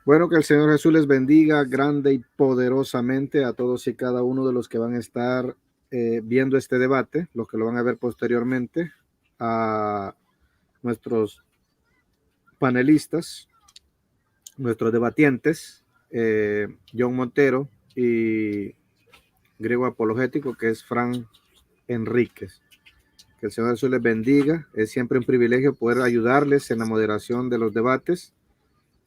Bueno, que el Señor Jesús les bendiga grande y poderosamente a todos y cada uno de los que van a estar viendo este debate, los que lo van a ver posteriormente, a nuestros panelistas, nuestros debatientes, John Montero y griego apologético, que es Fran Enríquez. Que el Señor Jesús les bendiga. Es siempre un privilegio poder ayudarles en la moderación de los debates.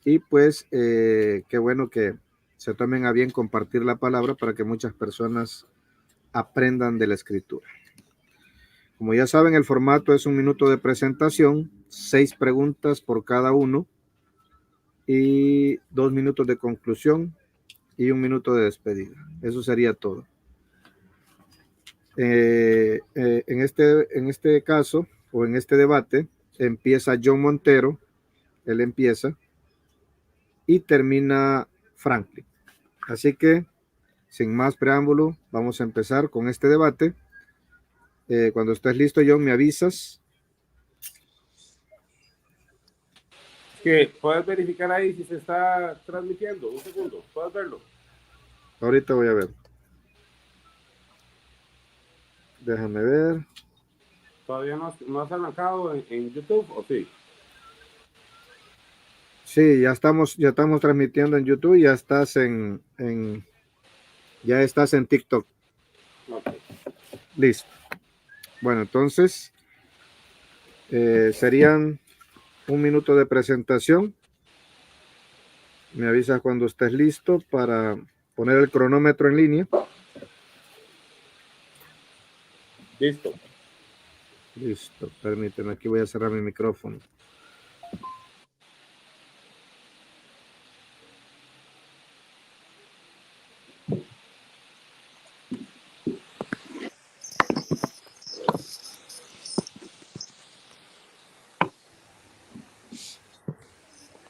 Y pues qué bueno que se tomen a bien compartir la palabra para que muchas personas aprendan de la escritura. Como ya saben, el formato es 1 minuto de presentación, 6 preguntas por cada uno y 2 minutos de conclusión y 1 minuto de despedida. Eso sería todo. En este caso o en este debate empieza John Montero, él empieza y termina Franklin. Así que sin más preámbulo, vamos a empezar con este debate. Cuando estés listo, John, me avisas. Que puedes verificar ahí si se está transmitiendo. Un segundo, puedes verlo. Ahorita voy a ver. Déjame ver. ¿Todavía no has arrancado en YouTube o sí? Sí, ya estamos transmitiendo en YouTube y ya estás en TikTok. Okay. Listo. Bueno, entonces serían 1 minuto de presentación. Me avisas cuando estés listo para poner el cronómetro en línea. Listo. Listo, permíteme, aquí voy a cerrar mi micrófono.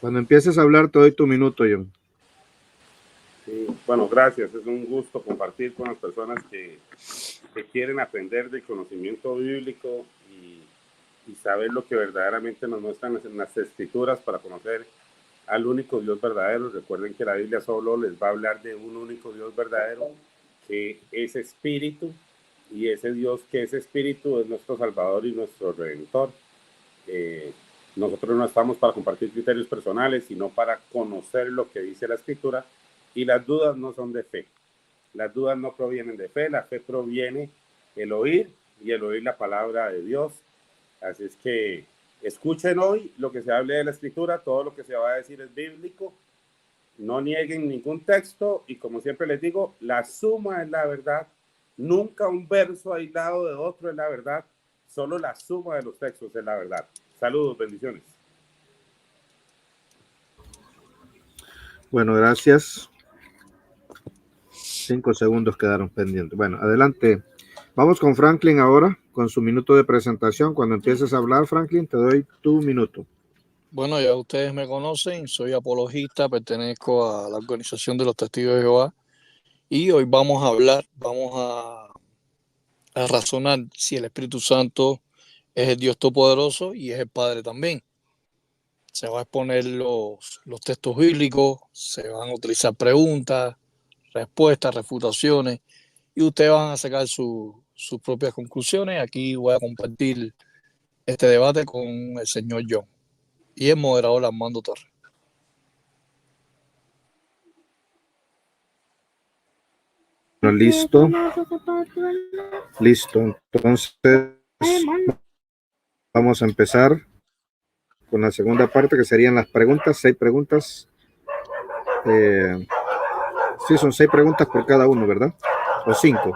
Cuando empieces a hablar, te doy tu minuto, John. Sí, bueno, gracias. Es un gusto compartir con las personas que quieren aprender del conocimiento bíblico y saber lo que verdaderamente nos muestran en las escrituras para conocer al único Dios verdadero. Recuerden que la Biblia solo les va a hablar de un único Dios verdadero, que es espíritu, y ese Dios que es espíritu es nuestro Salvador y nuestro Redentor. Nosotros no estamos para compartir criterios personales, sino para conocer lo que dice la Escritura, y las dudas no son de fe. Las dudas no provienen de fe, la fe proviene del oír, y el oír la palabra de Dios. Así es que escuchen hoy lo que se hable de la Escritura, todo lo que se va a decir es bíblico, no nieguen ningún texto, y como siempre les digo, la suma es la verdad, nunca un verso aislado de otro es la verdad, solo la suma de los textos es la verdad. Saludos, bendiciones. Bueno, gracias. 5 segundos quedaron pendientes. Bueno, adelante. Vamos con Franklin ahora, con su minuto de presentación. Cuando empieces a hablar, Franklin, te doy tu minuto. Bueno, ya ustedes me conocen, soy apologista, pertenezco a la Organización de los Testigos de Jehová y hoy vamos a hablar, a razonar si el Espíritu Santo es el Dios Todopoderoso y es el Padre también. Se van a exponer los textos bíblicos, se van a utilizar preguntas, respuestas, refutaciones, y ustedes van a sacar sus propias conclusiones. Aquí voy a compartir este debate con el señor John y el moderador Armando Torres. Listo. Listo. Entonces, vamos a empezar con la segunda parte, que serían las preguntas, 6 preguntas. Sí, son 6 preguntas por cada uno, ¿verdad? O 5.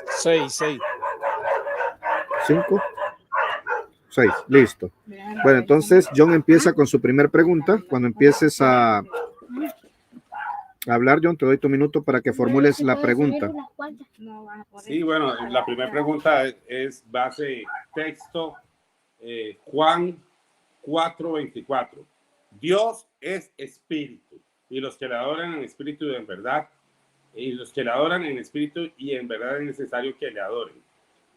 6. 5. 6, listo. Bueno, entonces John empieza con su primer pregunta. Cuando empieces a hablar, John, te doy tu minuto para que formules la pregunta. Sí, bueno, la primera pregunta es base texto, Juan 4:24. Dios es espíritu, y los que le adoran en espíritu y en verdad, y los que le adoran en espíritu y en verdad es necesario que le adoren.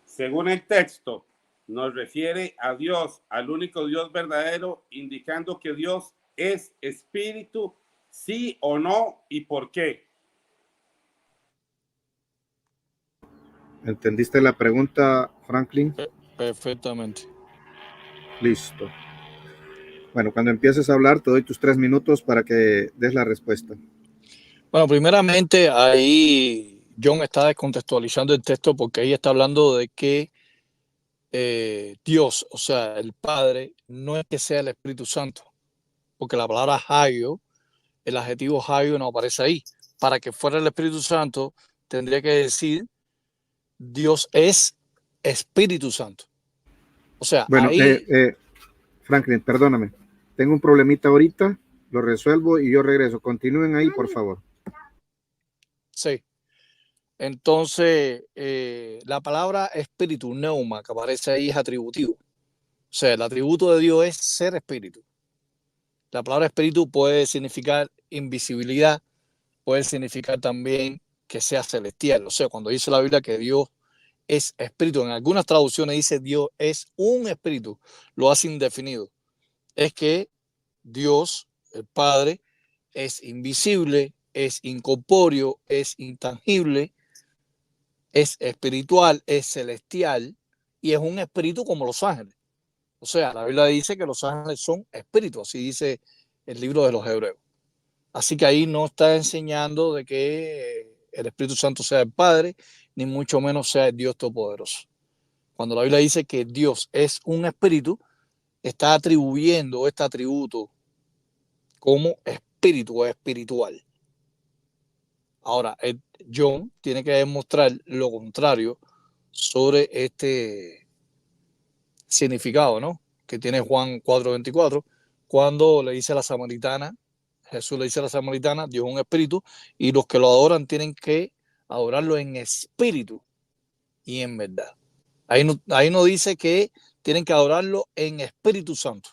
Según el texto, nos refiere a Dios, al único Dios verdadero, indicando que Dios es espíritu? ¿Sí o no? ¿Y por qué? ¿Entendiste la pregunta, Franklin? Perfectamente. Listo. Bueno, cuando empieces a hablar, te doy tus 3 minutos para que des la respuesta. Bueno, primeramente ahí John está descontextualizando el texto porque ahí está hablando de que Dios, o sea, el Padre, no es que sea el Espíritu Santo, porque la palabra hayo, el adjetivo hayo no aparece ahí. Para que fuera el Espíritu Santo, tendría que decir Dios es Espíritu Santo. O sea, Bueno, ahí Franklin, perdóname. Tengo un problemita ahorita, lo resuelvo y yo regreso. Continúen ahí, por favor. sí. Entonces, la palabra espíritu, neuma, que aparece ahí es atributivo. O sea, el atributo de Dios es ser espíritu. La palabra espíritu puede significar invisibilidad, puede significar también que sea celestial. O sea, cuando dice la Biblia que Dios es espíritu, en algunas traducciones dice Dios es un espíritu, lo hace indefinido. Es que Dios, el Padre, es invisible, es incorpóreo, es intangible, es espiritual, es celestial y es un espíritu como los ángeles. O sea, la Biblia dice que los ángeles son espíritus, así dice el libro de los Hebreos. Así que ahí no está enseñando de que el Espíritu Santo sea el Padre, ni mucho menos sea el Dios Todopoderoso. Cuando la Biblia dice que Dios es un espíritu, está atribuyendo este atributo como espíritu o espiritual. Ahora, John tiene que demostrar lo contrario sobre este significado, ¿no? Que tiene Juan 4:24, cuando le dice a la samaritana, Jesús le dice a la samaritana, Dios es un espíritu, y los que lo adoran tienen que adorarlo en espíritu y en verdad. Ahí no dice que tienen que adorarlo en Espíritu Santo.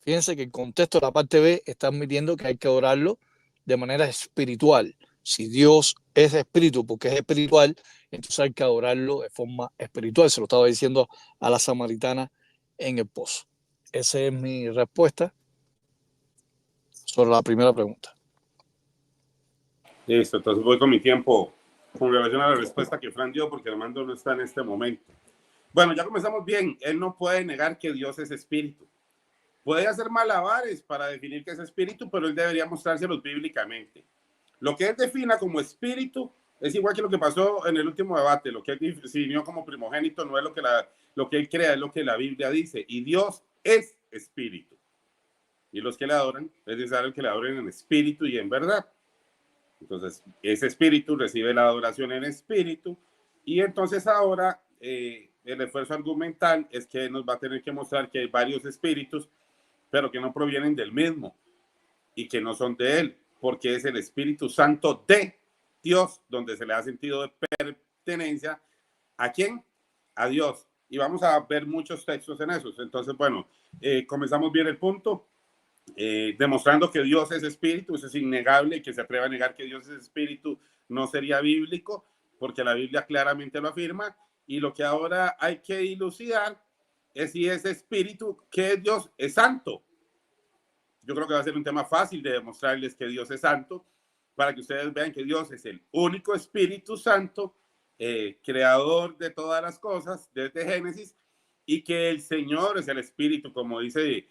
Fíjense que el contexto de la parte B está admitiendo que hay que adorarlo de manera espiritual. Si Dios es espíritu porque es espiritual, entonces hay que adorarlo de forma espiritual. Se lo estaba diciendo a la samaritana en el pozo. Esa es mi respuesta sobre la primera pregunta. Listo, entonces voy con mi tiempo con relación a la respuesta que Fran dio, porque Armando no está en este momento. Bueno, ya comenzamos bien. Él no puede negar que Dios es espíritu. Puede hacer malabares para definir qué es espíritu, pero él debería mostrárselos bíblicamente. Lo que él defina como espíritu es igual que lo que pasó en el último debate. Lo que él definió como primogénito no es lo que él crea, es lo que la Biblia dice. Y Dios es espíritu. Y los que le adoran, es necesario que le adoren en espíritu y en verdad. Entonces, ese espíritu recibe la adoración en espíritu. Y entonces ahora el esfuerzo argumental es que nos va a tener que mostrar que hay varios espíritus, pero que no provienen del mismo y que no son de él, porque es el Espíritu Santo de Dios, donde se le da sentido de pertenencia. ¿A quién? A Dios. Y vamos a ver muchos textos en esos. Entonces, bueno, comenzamos bien el punto, demostrando que Dios es espíritu. Eso es innegable, y que se atreva a negar que Dios es espíritu no sería bíblico, porque la Biblia claramente lo afirma. Y lo que ahora hay que dilucidar es si ese espíritu que es Dios es santo. Yo creo que va a ser un tema fácil de demostrarles que Dios es santo, para que ustedes vean que Dios es el único Espíritu Santo, creador de todas las cosas desde Génesis, y que el Señor es el Espíritu, como dice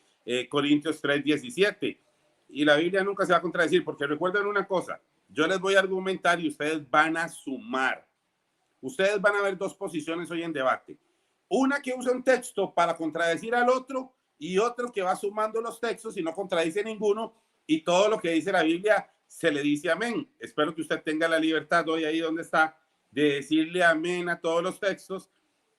Corintios 3:17. Y la Biblia nunca se va a contradecir, porque recuerden una cosa, yo les voy a argumentar y ustedes van a sumar. Ustedes van a ver dos posiciones hoy en debate. Una que usa un texto para contradecir al otro, y otro que va sumando los textos y no contradice ninguno, y todo lo que dice la Biblia se le dice amén. Espero que usted tenga la libertad hoy ahí donde está de decirle amén a todos los textos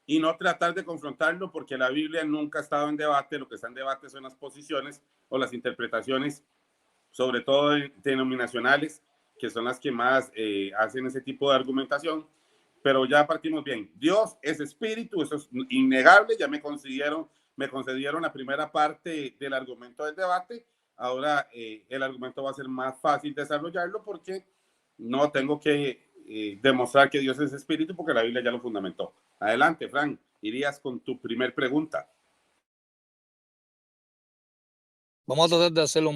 y no tratar de confrontarlo, porque la Biblia nunca ha estado en debate. Lo que está en debate son las posiciones o las interpretaciones, sobre todo denominacionales, que son las que más hacen ese tipo de argumentación. Pero ya partimos bien. Dios es espíritu, eso es innegable. Ya me concedieron la primera parte del argumento del debate. Ahora el argumento va a ser más fácil desarrollarlo, porque no tengo que demostrar que Dios es espíritu, porque la Biblia ya lo fundamentó. Adelante, Frank, irías con tu primer pregunta. Vamos a tratar de hacerlo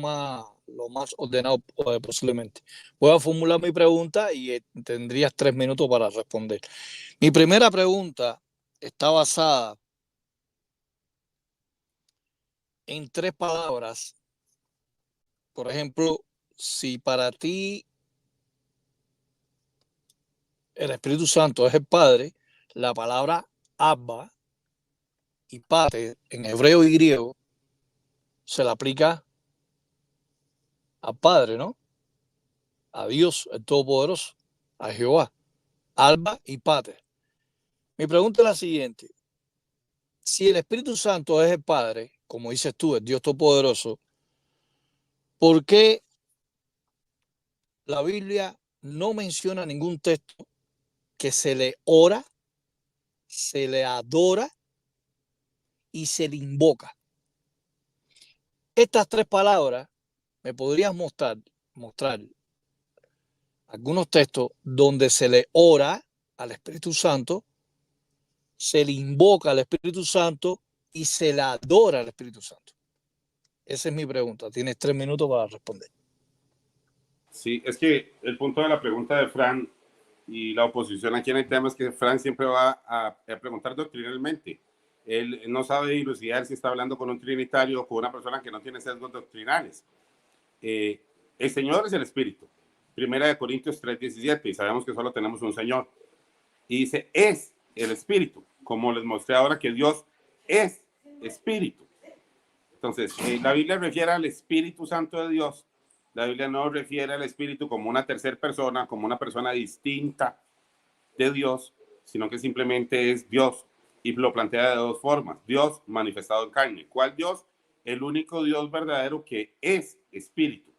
lo más ordenado posiblemente. Voy a formular mi pregunta y tendrías 3 minutos para responder. Mi primera pregunta está basada en 3 palabras. Por ejemplo, si para ti el Espíritu Santo es el Padre, la palabra Abba y Pater en hebreo y griego se le aplica al Padre, ¿no? A Dios, el Todopoderoso, a Jehová. Abba y Pater. Mi pregunta es la siguiente. Si el Espíritu Santo es el Padre, como dices tú, el Dios Todopoderoso, ¿por qué la Biblia no menciona ningún texto que se le ora, se le adora y se le invoca? Estas 3 palabras me podrías mostrar algunos textos donde se le ora al Espíritu Santo, se le invoca al Espíritu Santo y se le adora al Espíritu Santo. Esa es mi pregunta. Tienes 3 minutos para responder. Sí, es que el punto de la pregunta de Fran y la oposición aquí en el tema es que Fran siempre va a preguntar doctrinalmente. Él no sabe dilucidar si está hablando con un trinitario o con una persona que no tiene sesgos doctrinales. El Señor es el Espíritu. Primera de Corintios 3:17, y sabemos que solo tenemos un Señor. Y dice, es el Espíritu, como les mostré ahora que Dios es Espíritu. Entonces, la Biblia refiere al Espíritu Santo de Dios. La Biblia no refiere al Espíritu como una tercera persona, como una persona distinta de Dios, sino que simplemente es Dios. Y lo plantea de 2 formas. Dios manifestado en carne. ¿Cuál Dios? El único Dios verdadero que es Espíritu.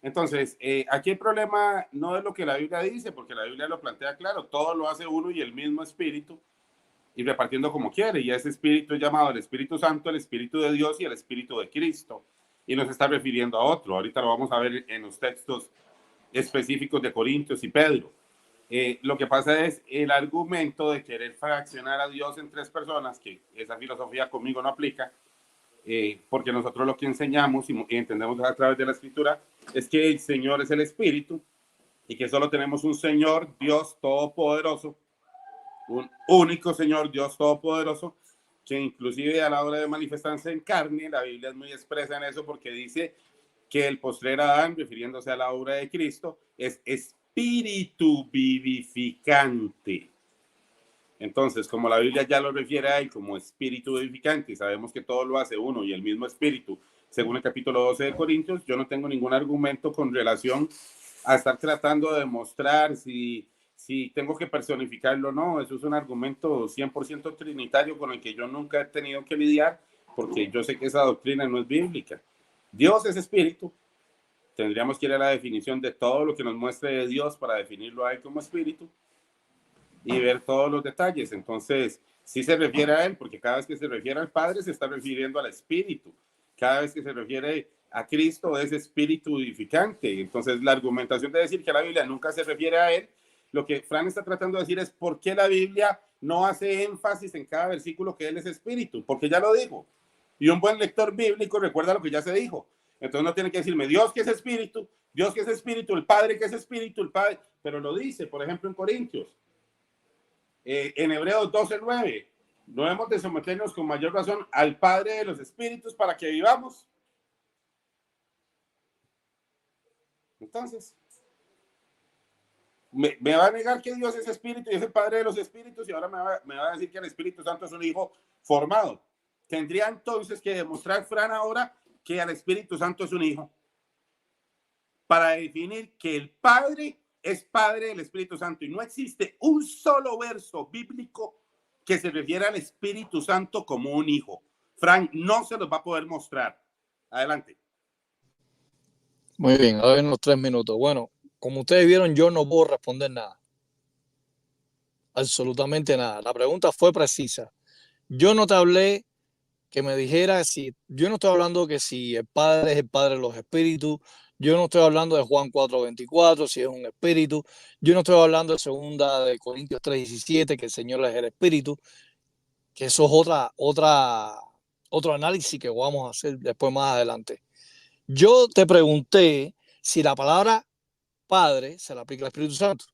Entonces, aquí el problema no es lo que la Biblia dice, porque la Biblia lo plantea claro. Todo lo hace uno y el mismo Espíritu, y repartiendo como quiere. Y ese Espíritu es llamado el Espíritu Santo, el Espíritu de Dios y el Espíritu de Cristo. Y nos está refiriendo a otro. Ahorita lo vamos a ver en los textos específicos de Corintios y Pedro. Lo que pasa es el argumento de querer fraccionar a Dios en 3 personas, que esa filosofía conmigo no aplica, porque nosotros lo que enseñamos y entendemos a través de la Escritura es que el Señor es el Espíritu y que solo tenemos un Señor, Dios Todopoderoso, un único Señor, Dios Todopoderoso, que inclusive a la hora de manifestarse en carne, la Biblia es muy expresa en eso porque dice que el postrer Adán, refiriéndose a la obra de Cristo, es espíritu vivificante. Entonces, como la Biblia ya lo refiere a él como espíritu vivificante, y sabemos que todo lo hace uno y el mismo espíritu, según el capítulo 12 de Corintios, yo no tengo ningún argumento con relación a estar tratando de demostrar si tengo que personificarlo o no. Eso es un argumento 100% trinitario con el que yo nunca he tenido que lidiar, porque yo sé que esa doctrina no es bíblica. Dios es espíritu. Tendríamos que ir a la definición de todo lo que nos muestre de Dios para definirlo a él como espíritu y ver todos los detalles. Entonces, sí se refiere a él, porque cada vez que se refiere al Padre se está refiriendo al Espíritu. Cada vez que se refiere a Cristo es espíritu vivificante. Entonces, la argumentación de decir que la Biblia nunca se refiere a él, lo que Fran está tratando de decir es por qué la Biblia no hace énfasis en cada versículo que él es espíritu, porque ya lo dijo. Y un buen lector bíblico recuerda lo que ya se dijo. Entonces no tiene que decirme Dios que es espíritu, Dios que es espíritu, el Padre que es espíritu, el Padre, pero lo dice, por ejemplo, en Corintios. En Hebreos 12:9, no hemos de someternos con mayor razón al Padre de los Espíritus para que vivamos. Entonces, me va a negar que Dios es Espíritu y es el Padre de los Espíritus, y ahora me va a decir que el Espíritu Santo es un hijo formado. Tendría entonces que demostrar Fran ahora que el Espíritu Santo es un hijo, para definir que el Padre es Padre del Espíritu Santo, y no existe un solo verso bíblico que se refiera al Espíritu Santo como un hijo. Frank no se los va a poder mostrar. Adelante. Muy bien, ahora en los 3 minutos. Bueno, como ustedes vieron, yo no puedo responder nada. Absolutamente nada. La pregunta fue precisa. Yo no te hablé que me dijera si, yo no estoy hablando que si el Padre es el Padre de los Espíritus, yo no estoy hablando de Juan 4:24, si es un espíritu, yo no estoy hablando de 2 de Corintios 3:17, que el Señor es el Espíritu, que eso es otro análisis que vamos a hacer después más adelante. Yo te pregunté si la palabra Padre se la aplica al Espíritu Santo.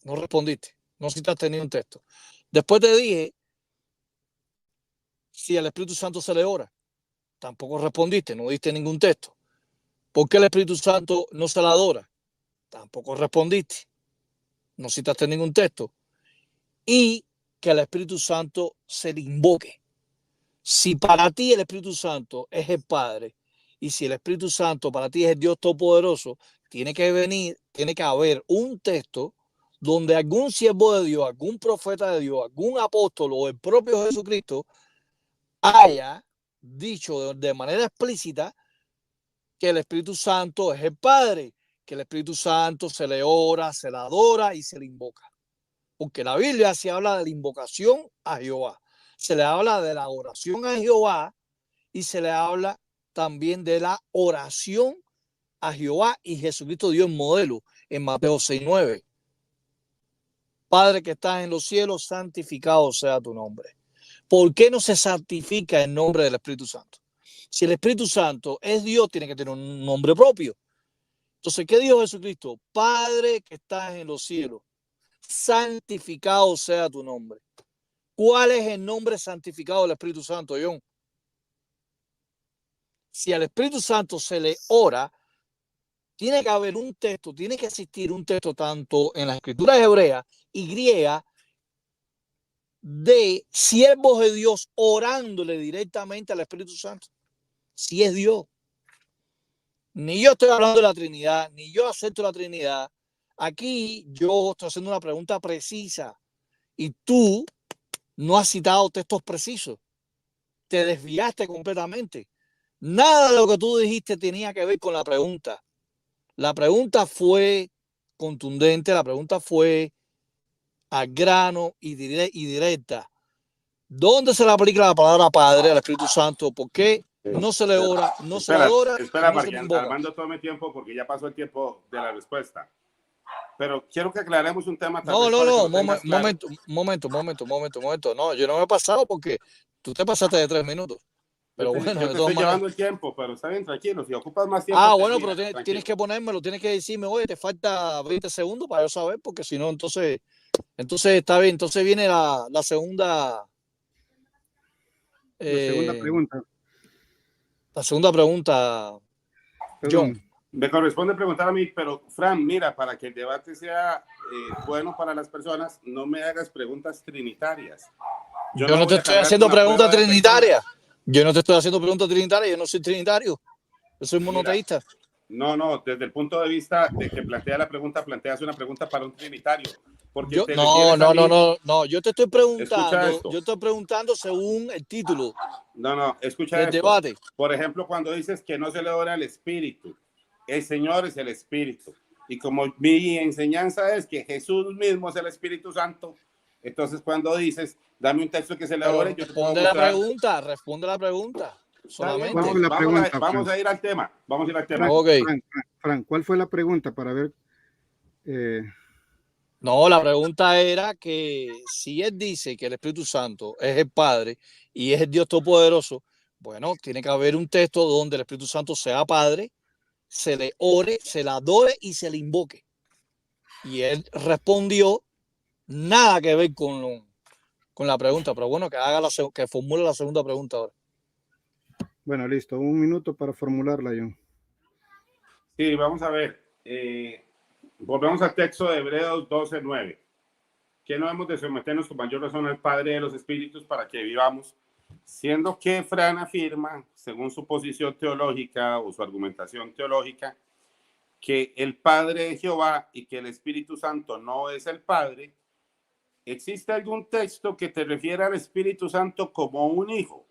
No respondiste. No citaste ni un texto. Después te dije si al Espíritu Santo se le ora. Tampoco respondiste. No diste ningún texto. ¿Por qué el Espíritu Santo no se le adora? Tampoco respondiste. No citaste ningún texto. Y que al Espíritu Santo se le invoque. Si para ti el Espíritu Santo es el Padre y si el Espíritu Santo para ti es el Dios Todopoderoso, tiene que haber un texto donde algún siervo de Dios, algún profeta de Dios, algún apóstol o el propio Jesucristo haya dicho de manera explícita que el Espíritu Santo es el Padre, que el Espíritu Santo se le ora, se le adora y se le invoca. Porque la Biblia se habla de la invocación a Jehová, se le habla de la oración a Jehová y se le habla también de la oración a Jehová, y Jesucristo dio el modelo en Mateo 6:9. Padre que estás en los cielos, santificado sea tu nombre. ¿Por qué no se santifica el nombre del Espíritu Santo? Si el Espíritu Santo es Dios, tiene que tener un nombre propio. Entonces, ¿qué dijo Jesucristo? Padre que estás en los cielos, santificado sea tu nombre. ¿Cuál es el nombre santificado del Espíritu Santo, John? Si al Espíritu Santo se le ora, tiene que haber un texto, tiene que existir un texto tanto en las escrituras hebreas y griegas de siervos de Dios orándole directamente al Espíritu Santo. Si es Dios. Ni yo estoy hablando de la Trinidad, ni yo acepto la Trinidad. Aquí yo estoy haciendo una pregunta precisa y tú no has citado textos precisos. Te desviaste completamente. Nada de lo que tú dijiste tenía que ver con la pregunta. La pregunta fue contundente, la pregunta fue al grano y directa. ¿Dónde se le aplica la palabra Padre al Espíritu Santo? ¿Por qué no se le ora, no se le adora, espera, no se le invoca? Armando, tome tiempo porque ya pasó el tiempo de la respuesta. Pero quiero que aclaremos un tema. No, momento. No, yo no me he pasado porque tú te pasaste de 3 minutos. Pero bueno, yo te estoy llevando el tiempo, pero está bien, tranquilo. Si ocupas más tiempo. Ah, bueno, pero tienes que ponérmelo, tienes que decirme, oye, te falta 20 segundos para yo saber, porque si no, entonces está bien. Entonces viene la segunda. La segunda pregunta. La segunda pregunta, John. Me corresponde preguntar a mí, pero Fran, mira, para que el debate sea bueno para las personas, no me hagas preguntas trinitarias. Yo no te estoy haciendo preguntas trinitarias. Yo no te estoy haciendo preguntas trinitarias, yo no soy trinitario. Yo soy monoteísta. No, desde el punto de vista de que plantea la pregunta, planteas una pregunta para un trinitario. Porque no, yo te estoy preguntando, yo estoy preguntando según el título. No, escucha el debate. Por ejemplo, cuando dices que no se le ora al Espíritu, el Señor es el Espíritu. Y como mi enseñanza es que Jesús mismo es el Espíritu Santo, entonces cuando dices, dame un texto que se le ore, yo te puedo mostrar. Responde la pregunta. Solamente. Vamos a ir al tema. Frank, ¿cuál fue la pregunta para ver? No, la pregunta era que si él dice que el Espíritu Santo es el Padre y es el Dios Todopoderoso, bueno, tiene que haber un texto donde el Espíritu Santo sea Padre, se le ore, se le adore y se le invoque. Y él respondió nada que ver con la pregunta, pero bueno, que formule la segunda pregunta ahora. Bueno, listo, 1 minuto para formularla, John. Sí, vamos a ver. Volvemos al texto de Hebreos 12:9. Que no hemos de someternos con mayor razón al Padre de los Espíritus para que vivamos, siendo que Fran afirma, según su posición teológica o su argumentación teológica, que el Padre es Jehová y que el Espíritu Santo no es el Padre. ¿Existe algún texto que te refiera al Espíritu Santo como un hijo?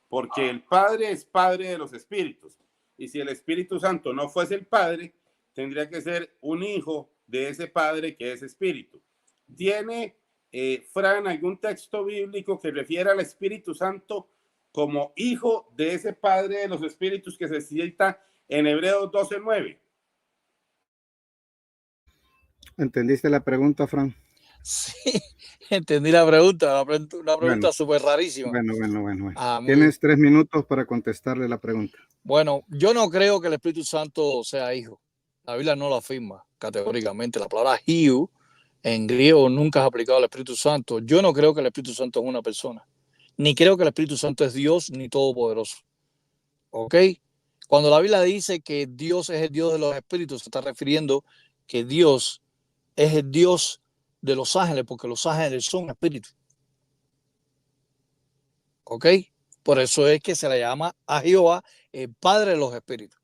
Porque el Padre es Padre de los Espíritus. Y si el Espíritu Santo no fuese el Padre, tendría que ser un hijo de ese Padre que es Espíritu. ¿Tiene, Fran, algún texto bíblico que refiera al Espíritu Santo como hijo de ese Padre de los Espíritus que se cita en Hebreos 12:9? ¿Entendiste la pregunta, Fran? Sí, entendí la pregunta. Una pregunta Bueno, súper rarísima. bueno. Ah, muy bien. Tienes 3 minutos para contestarle la pregunta. Bueno, yo no creo que el Espíritu Santo sea hijo. La Biblia no lo afirma categóricamente. La palabra hijo en griego nunca es aplicado al Espíritu Santo. Yo no creo que el Espíritu Santo es una persona. Ni creo que el Espíritu Santo es Dios ni todopoderoso. ¿Ok? Cuando la Biblia dice que Dios es el Dios de los espíritus, se está refiriendo que Dios es el Dios de los ángeles, porque los ángeles son espíritus. ¿Ok? Por eso es que se le llama a Jehová el Padre de los espíritus.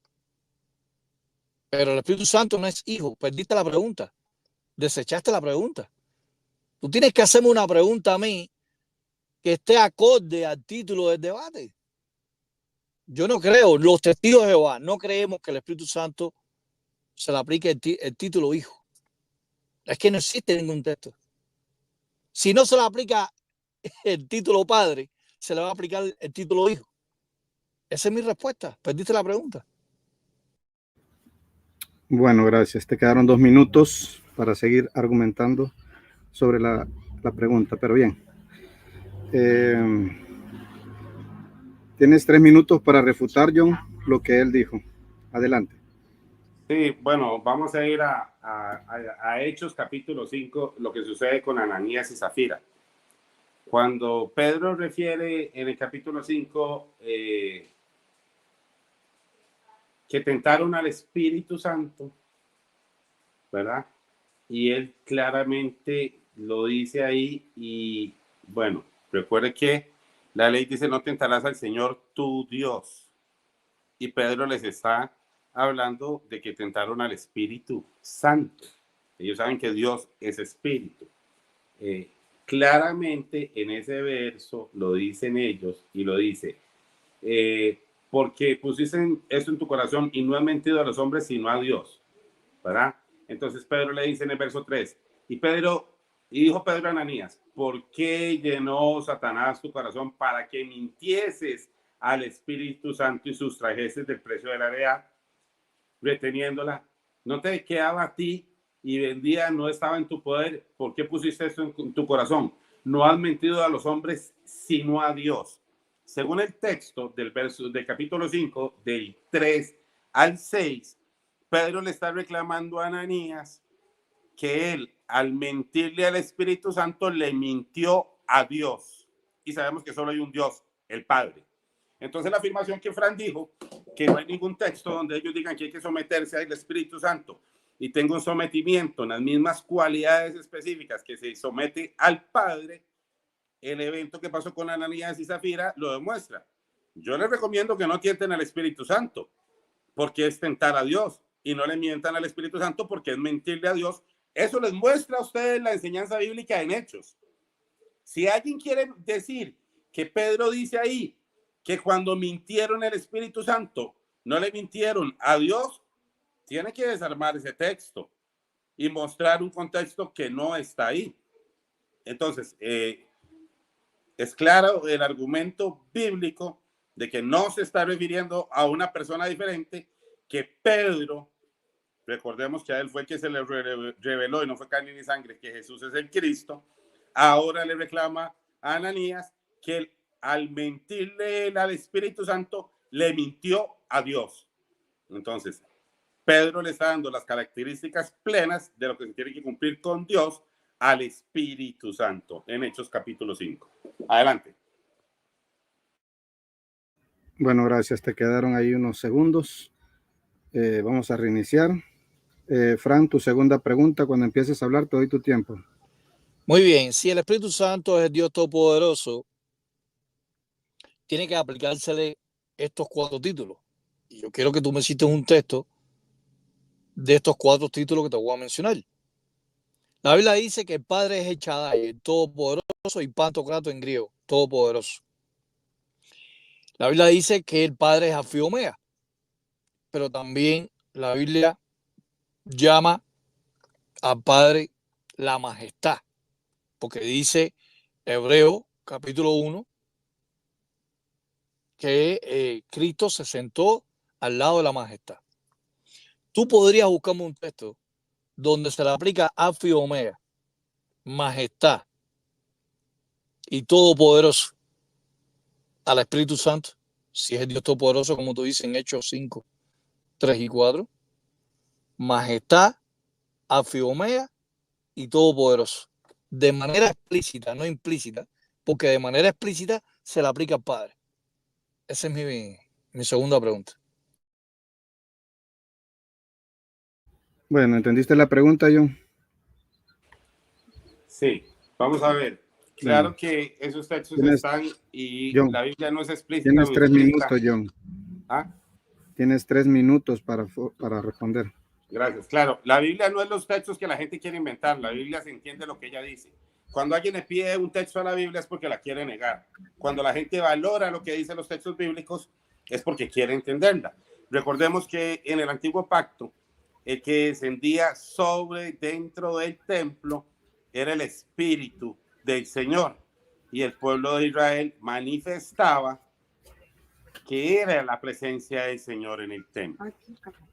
Pero el Espíritu Santo no es hijo. Perdiste la pregunta. Desechaste la pregunta. Tú tienes que hacerme una pregunta a mí que esté acorde al título del debate. Yo no creo, los testigos de Jehová, no creemos que el Espíritu Santo se le aplique el título hijo. Es que no existe ningún texto. Si no se le aplica el título padre, se le va a aplicar el título hijo. Esa es mi respuesta. Perdiste la pregunta. Bueno, gracias. Te quedaron 2 minutos para seguir argumentando sobre la pregunta, pero bien. Tienes 3 minutos para refutar, John, lo que él dijo. Adelante. Sí, bueno, vamos a ir a Hechos capítulo 5, lo que sucede con Ananías y Zafira. Cuando Pedro refiere en el capítulo 5 que tentaron al Espíritu Santo, ¿verdad? Y él claramente lo dice ahí y bueno, recuerde que la ley dice no tentarás al Señor tu Dios. Y Pedro les está hablando de que tentaron al Espíritu Santo. Ellos saben que Dios es Espíritu. Claramente en ese verso lo dicen ellos y lo dice, porque pusiste esto en tu corazón y no has mentido a los hombres sino a Dios, ¿verdad? Entonces Pedro le dice en el verso 3, y dijo Pedro a Ananías, ¿por qué llenó Satanás tu corazón para que mintieses al Espíritu Santo y sustrajeses del precio de la heredad, reteniéndola? ¿No te quedaba a ti y vendía, no estaba en tu poder? ¿Por qué pusiste esto en tu corazón? No has mentido a los hombres, sino a Dios. Según el texto del capítulo 5, del 3 al 6, Pedro le está reclamando a Ananías que él, al mentirle al Espíritu Santo, le mintió a Dios. Y sabemos que solo hay un Dios, el Padre. Entonces la afirmación que Fran dijo, que no hay ningún texto donde ellos digan que hay que someterse al Espíritu Santo y tenga un sometimiento en las mismas cualidades específicas que se somete al Padre, el evento que pasó con Ananías y Zafira lo demuestra. Yo les recomiendo que no tienten al Espíritu Santo, porque es tentar a Dios, y no le mientan al Espíritu Santo porque es mentirle a Dios. Eso les muestra a ustedes la enseñanza bíblica en Hechos. Si alguien quiere decir que Pedro dice ahí que cuando mintieron el Espíritu Santo no le mintieron a Dios, tiene que desarmar ese texto y mostrar un contexto que no está ahí. Entonces, es claro el argumento bíblico de que no se está refiriendo a una persona diferente, que Pedro, recordemos que a él fue que se le reveló y no fue carne ni sangre, que Jesús es el Cristo. Ahora le reclama a Ananías que él, al mentirle al Espíritu Santo, le mintió a Dios. Entonces, Pedro le está dando las características plenas de lo que se tiene que cumplir con Dios al Espíritu Santo en Hechos capítulo 5. Adelante. Bueno, gracias. Te quedaron ahí unos segundos. Vamos a reiniciar. Fran, tu segunda pregunta, cuando empieces a hablar, te doy tu tiempo. Muy bien, si el Espíritu Santo es el Dios Todopoderoso, tiene que aplicársele estos 4 títulos. Y yo quiero que tú me cites un texto de estos 4 títulos que te voy a mencionar. La Biblia dice que el Padre es el Shaddai, el Todopoderoso, y Pantocrato en griego, Todopoderoso. La Biblia dice que el Padre es Alfa y Omega, pero también la Biblia llama al Padre la majestad, porque dice Hebreo capítulo 1 que Cristo se sentó al lado de la majestad. Tú podrías buscarme un texto donde se le aplica Alfa y Omega majestad y todopoderoso al Espíritu Santo, si es el Dios todopoderoso, como tú dices en Hechos 5, 3 y 4, majestad, alfa y omega y todopoderoso, de manera explícita, no implícita, porque de manera explícita se le aplica al Padre. Esa es mi segunda pregunta. Bueno, ¿entendiste la pregunta, John? Sí, vamos a ver. Claro Bueno, que esos textos tienes, están y John, la Biblia no es explícita tienes o 3 minutos, implícita. John. ¿Ah? Tienes 3 minutos para responder. Gracias. Claro, la Biblia no es los textos que la gente quiere inventar. La Biblia se entiende lo que ella dice. Cuando alguien le pide un texto a la Biblia es porque la quiere negar. Cuando la gente valora lo que dicen los textos bíblicos es porque quiere entenderla. Recordemos que en el antiguo pacto, el que descendía dentro del templo era el Espíritu del Señor. Y el pueblo de Israel manifestaba que era la presencia del Señor en el templo.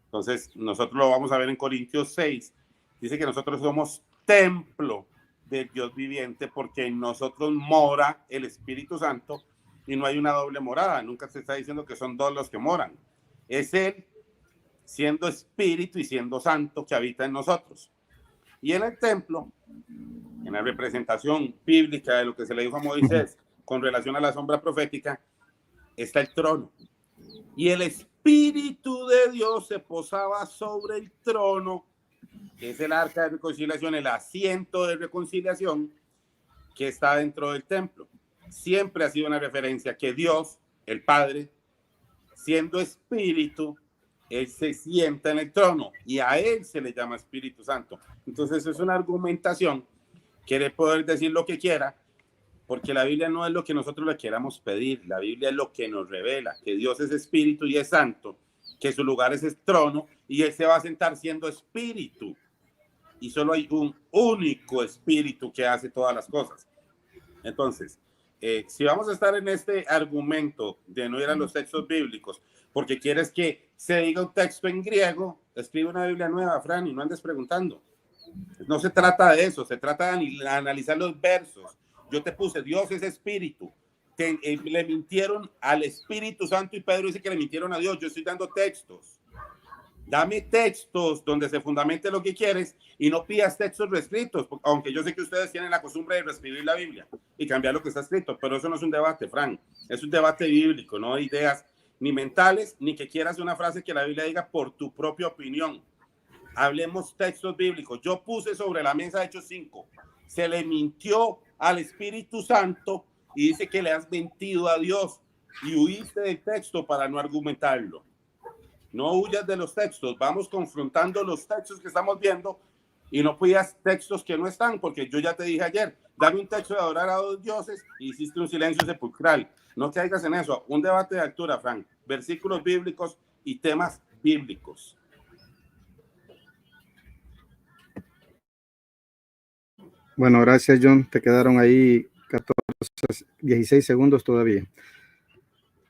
Entonces, nosotros lo vamos a ver en Corintios 6. Dice que nosotros somos templo del Dios viviente porque en nosotros mora el Espíritu Santo y no hay una doble morada. Nunca se está diciendo que son dos los que moran. Es Él siendo Espíritu y siendo Santo que habita en nosotros. Y en el templo, en la representación bíblica de lo que se le dijo a Moisés con relación a la sombra profética, está el trono. Y el Espíritu de Dios se posaba sobre el trono, que es el arca de reconciliación, el asiento de reconciliación que está dentro del templo. Siempre ha sido una referencia que Dios, el Padre, siendo Espíritu, Él se sienta en el trono y a Él se le llama Espíritu Santo. Entonces es una argumentación, quiere poder decir lo que quiera, porque la Biblia no es lo que nosotros le queramos pedir, la Biblia es lo que nos revela, que Dios es espíritu y es santo, que su lugar es el trono y Él se va a sentar siendo espíritu. Y solo hay un único espíritu que hace todas las cosas. Entonces, si vamos a estar en este argumento de no ir a los textos bíblicos, porque quieres que se diga un texto en griego, escribe una Biblia nueva, Fran, y no andes preguntando. No se trata de eso, se trata de analizar los versos. Yo te puse, Dios es espíritu. Le mintieron al Espíritu Santo y Pedro dice que le mintieron a Dios. Yo estoy dando textos. Dame textos donde se fundamente lo que quieres y no pidas textos reescritos, aunque yo sé que ustedes tienen la costumbre de reescribir la Biblia y cambiar lo que está escrito, pero eso no es un debate, Frank. Es un debate bíblico, no hay ideas ni mentales, ni que quieras una frase que la Biblia diga por tu propia opinión. Hablemos textos bíblicos. Yo puse sobre la mesa Hechos 5. Se le mintió al Espíritu Santo y dice que le has mentido a Dios y huiste del texto para no argumentarlo. No huyas de los textos. Vamos confrontando los textos que estamos viendo y no pidas textos que no están, porque yo ya te dije ayer, dame un texto de adorar a dos dioses y hiciste un silencio sepulcral. No caigas en eso. Un debate de altura, Frank. Versículos bíblicos y temas bíblicos. Bueno, gracias, John. Te quedaron ahí 16 segundos todavía.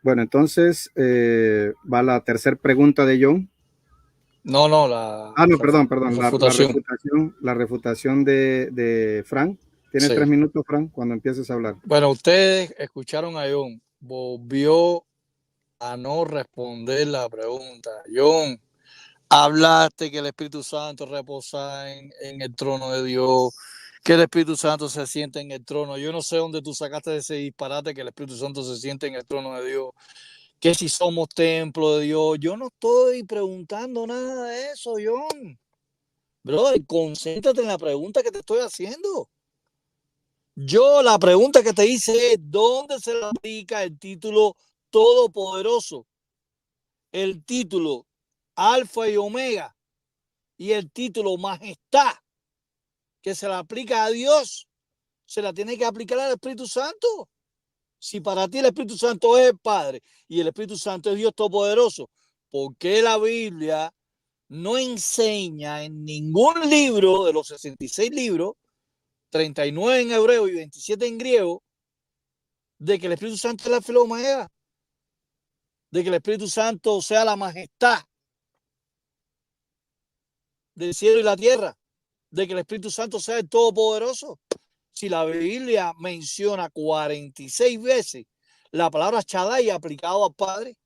Bueno, entonces va la tercera pregunta de John. No, Perdón. refutación. La refutación de Frank. Tienes Sí. 3 minutos, Frank, cuando empieces a hablar. Bueno, ustedes escucharon a John. Volvió a no responder la pregunta. John, hablaste que el Espíritu Santo reposa en el trono de Dios, que el Espíritu Santo se siente en el trono. Yo no sé dónde tú sacaste ese disparate que el Espíritu Santo se siente en el trono de Dios, que si somos templo de Dios. Yo no estoy preguntando nada de eso, John. Brother, concéntrate en la pregunta que te estoy haciendo. Yo la pregunta que te hice es, ¿dónde se le aplica el título todopoderoso? El título alfa y omega y el título majestad que se le aplica a Dios, se la tiene que aplicar al Espíritu Santo. Si para ti el Espíritu Santo es el Padre y el Espíritu Santo es Dios todopoderoso, ¿por qué la Biblia no enseña en ningún libro de los 66 libros, 39 en hebreo y 27 en griego, de que el Espíritu Santo es la alfa y la omega, de que el Espíritu Santo sea la majestad del cielo y la tierra? de que el Espíritu Santo sea el Todopoderoso? Si la Biblia menciona 46 veces la palabra Shaddai aplicado al Padre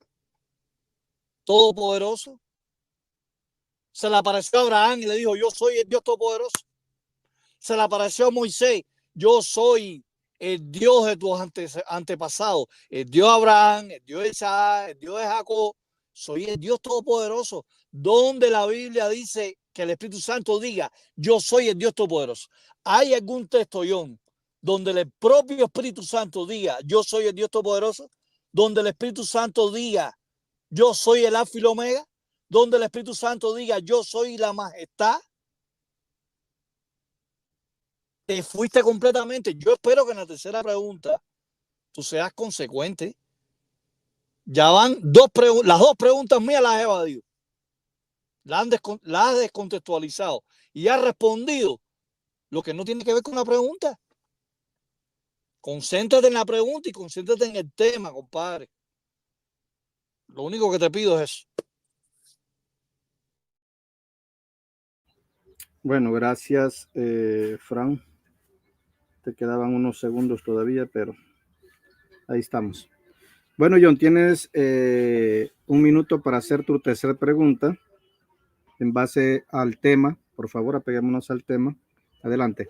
Todopoderoso. Se le apareció a Abraham y le dijo, yo soy el Dios Todopoderoso. Se le apareció a Moisés, yo soy el Dios de tus antepasados, el Dios de Abraham, el Dios de Isaac, el Dios de Jacob. Soy el Dios Todopoderoso. Donde la Biblia dice que el Espíritu Santo diga, yo soy el Dios Todopoderoso. ¿Hay algún texto, John, donde el propio Espíritu Santo diga, yo soy el Dios Todopoderoso? Donde el Espíritu Santo diga, yo soy el Alfa y el Omega. Donde el Espíritu Santo diga, yo soy la majestad. Te fuiste completamente. Yo espero que en la tercera pregunta tú seas consecuente. Ya van las dos preguntas mías las he evadido. Las has descontextualizado y has respondido lo que no tiene que ver con la pregunta. Concéntrate en la pregunta y concéntrate en el tema, compadre. Lo único que te pido es eso. Bueno, gracias, Fran. Te quedaban unos segundos todavía, pero ahí estamos. Bueno, John, tienes 1 minuto para hacer tu tercera pregunta en base al tema. Por favor, apeguémonos al tema. Adelante.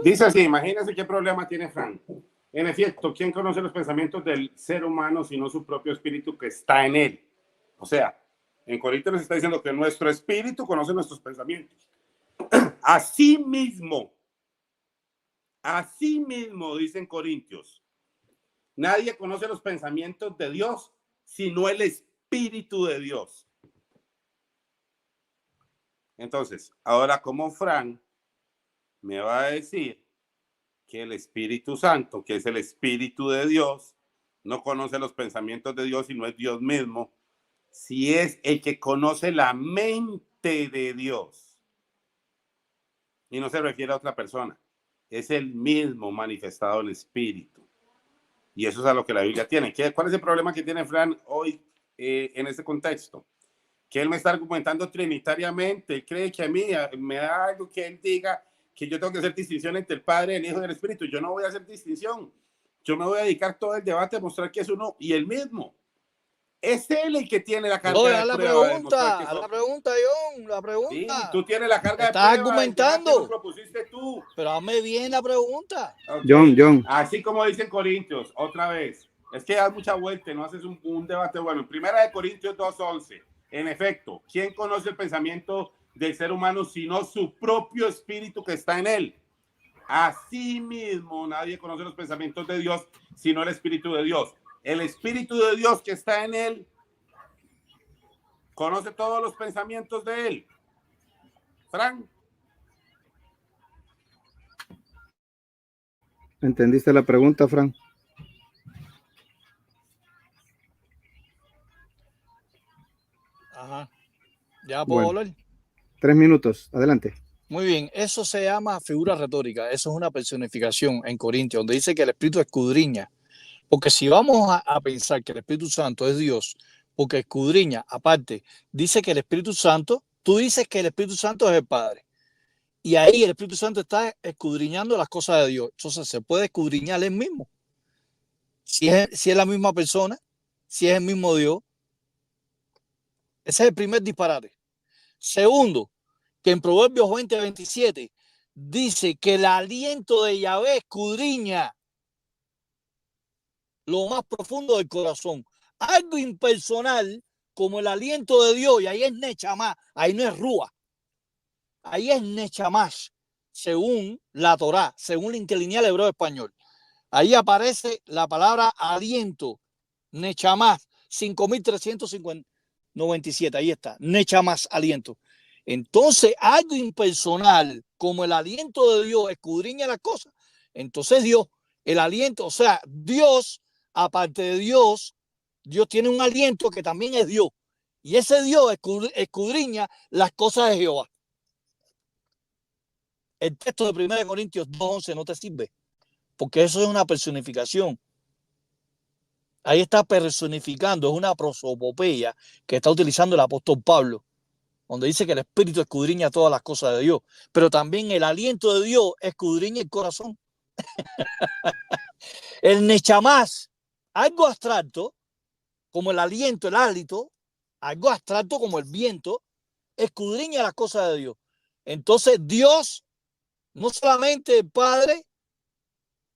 Dice así, imagínense qué problema tiene Fran. En efecto, ¿quién conoce los pensamientos del ser humano sino su propio espíritu que está en él? O sea, en Corintios nos está diciendo que nuestro espíritu conoce nuestros pensamientos. Asimismo, dicen Corintios, nadie conoce los pensamientos de Dios sino el Espíritu de Dios. Entonces, ahora como Fran me va a decir que el Espíritu Santo, que es el Espíritu de Dios, no conoce los pensamientos de Dios sino es Dios mismo, si es el que conoce la mente de Dios. Y no se refiere a otra persona, es el mismo manifestado en espíritu. Y eso es a lo que la Biblia tiene. ¿Cuál es el problema que tiene Fran hoy en este contexto? Que él me está argumentando trinitariamente. Él cree que a mí me da algo que él diga que yo tengo que hacer distinción entre el Padre, el Hijo y el Espíritu. Yo no voy a hacer distinción. Yo me voy a dedicar todo el debate a mostrar que es uno y el mismo. Es él el que tiene la carga de la prueba. pregunta, la pregunta, John, la pregunta. Sí, tú tienes la carga de prueba. Estás argumentando. Lo propusiste tú. Pero hazme bien la pregunta. Okay. John. Así como dicen Corintios, otra vez. Es que das mucha vuelta, no haces un debate bueno. En Primera de Corintios 2:11. En efecto, ¿quién conoce el pensamiento del ser humano sino su propio espíritu que está en él? Asimismo, nadie conoce los pensamientos de Dios sino el Espíritu de Dios. El Espíritu de Dios que está en él conoce todos los pensamientos de él. Fran. ¿Entendiste la pregunta, Fran? Ajá. ¿Ya puedo hablar? 3 minutos, adelante. Muy bien, eso se llama figura retórica, eso es una personificación en Corintios, donde dice que el Espíritu escudriña. Porque si vamos a pensar que el Espíritu Santo es Dios, porque escudriña, aparte, dice que el Espíritu Santo, tú dices que el Espíritu Santo es el Padre. Y ahí el Espíritu Santo está escudriñando las cosas de Dios. Entonces se puede escudriñar él mismo. Si es la misma persona, si es el mismo Dios. Ese es el primer disparate. Segundo, que en Proverbios 20:27 dice que el aliento de Yahvé escudriña lo más profundo del corazón. Algo impersonal como el aliento de Dios, y ahí es Nechamá, ahí no es Rúa, ahí es Nechamash, según la Torá, según la interlineal hebreo español. Ahí aparece la palabra aliento, Nechamá, 5397, ahí está, Nechamás, aliento. Entonces, algo impersonal como el aliento de Dios escudriña las cosas. Entonces Dios, el aliento, o sea, Dios, aparte de Dios, Dios tiene un aliento que también es Dios. Y ese Dios escudriña las cosas de Jehová. El texto de 1 Corintios 2:11 no te sirve, porque eso es una personificación. Ahí está personificando, es una prosopopeya que está utilizando el apóstol Pablo. donde dice que el Espíritu escudriña todas las cosas de Dios, pero también el aliento de Dios escudriña el corazón. El nechamás, algo abstracto, como el aliento, el hálito, algo abstracto como el viento, escudriña las cosas de Dios. Entonces Dios, no solamente el Padre,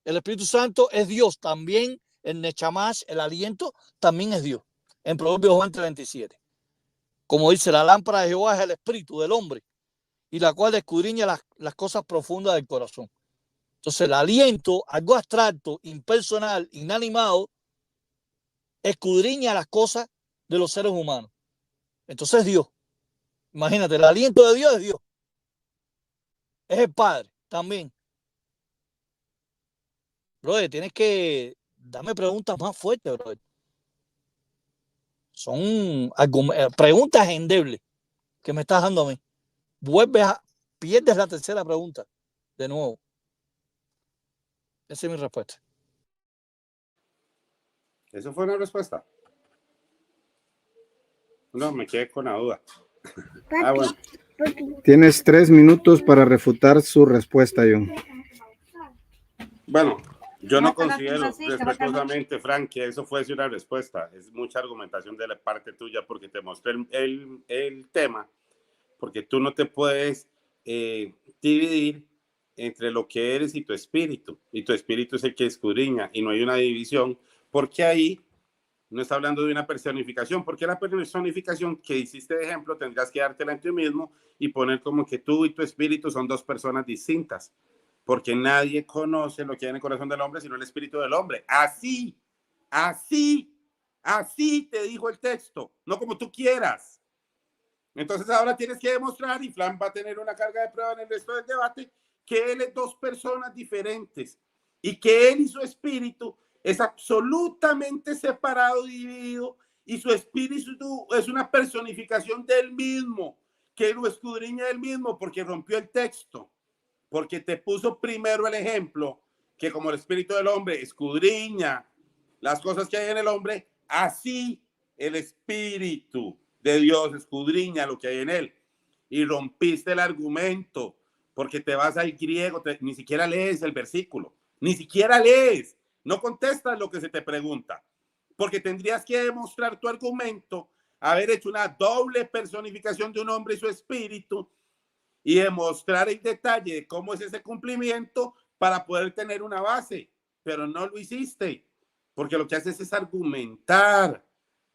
el Espíritu Santo es Dios, también el nechamás, el aliento, también es Dios. En Proverbios 20:27. Como dice, la lámpara de Jehová es el espíritu del hombre, y la cual escudriña las cosas profundas del corazón. Entonces el aliento, algo abstracto, impersonal, inanimado, escudriña las cosas de los seres humanos. Entonces Dios, imagínate, el aliento de Dios es Dios. Es el Padre también. Brother, tienes que darme preguntas más fuertes, brother. Son preguntas endebles que me estás dando a mí. Pierdes la tercera pregunta de nuevo. Esa es mi respuesta. ¿Eso fue una respuesta? No, me quedé con la duda. Bueno. Tienes 3 minutos para refutar su respuesta, John. Bueno, yo no considero respetuosamente, Frank, que eso fuese una respuesta. Es mucha argumentación de la parte tuya porque te mostré el tema, porque tú no te puedes dividir entre lo que eres y tu espíritu es el que escudriña, y no hay una división, porque ahí no está hablando de una personificación, porque la personificación que hiciste de ejemplo tendrás que dártela en ti mismo y poner como que tú y tu espíritu son dos personas distintas, porque nadie conoce lo que hay en el corazón del hombre sino el espíritu del hombre. Así te dijo el texto, no como tú quieras. Entonces ahora tienes que demostrar, y Flan va a tener una carga de prueba en el resto del debate, que él es dos personas diferentes y que él y su espíritu es absolutamente separado y dividido, y su espíritu es una personificación del mismo, que lo escudriña del mismo porque rompió el texto, porque te puso primero el ejemplo, que como el espíritu del hombre escudriña las cosas que hay en el hombre, así el espíritu de Dios escudriña lo que hay en él. Y rompiste el argumento porque te vas al griego, ni siquiera lees el versículo, ni siquiera lees, no contestas lo que se te pregunta, porque tendrías que demostrar tu argumento, haber hecho una doble personificación de un hombre y su espíritu, y demostrar en detalle de cómo es ese cumplimiento para poder tener una base, pero no lo hiciste, porque lo que haces es argumentar,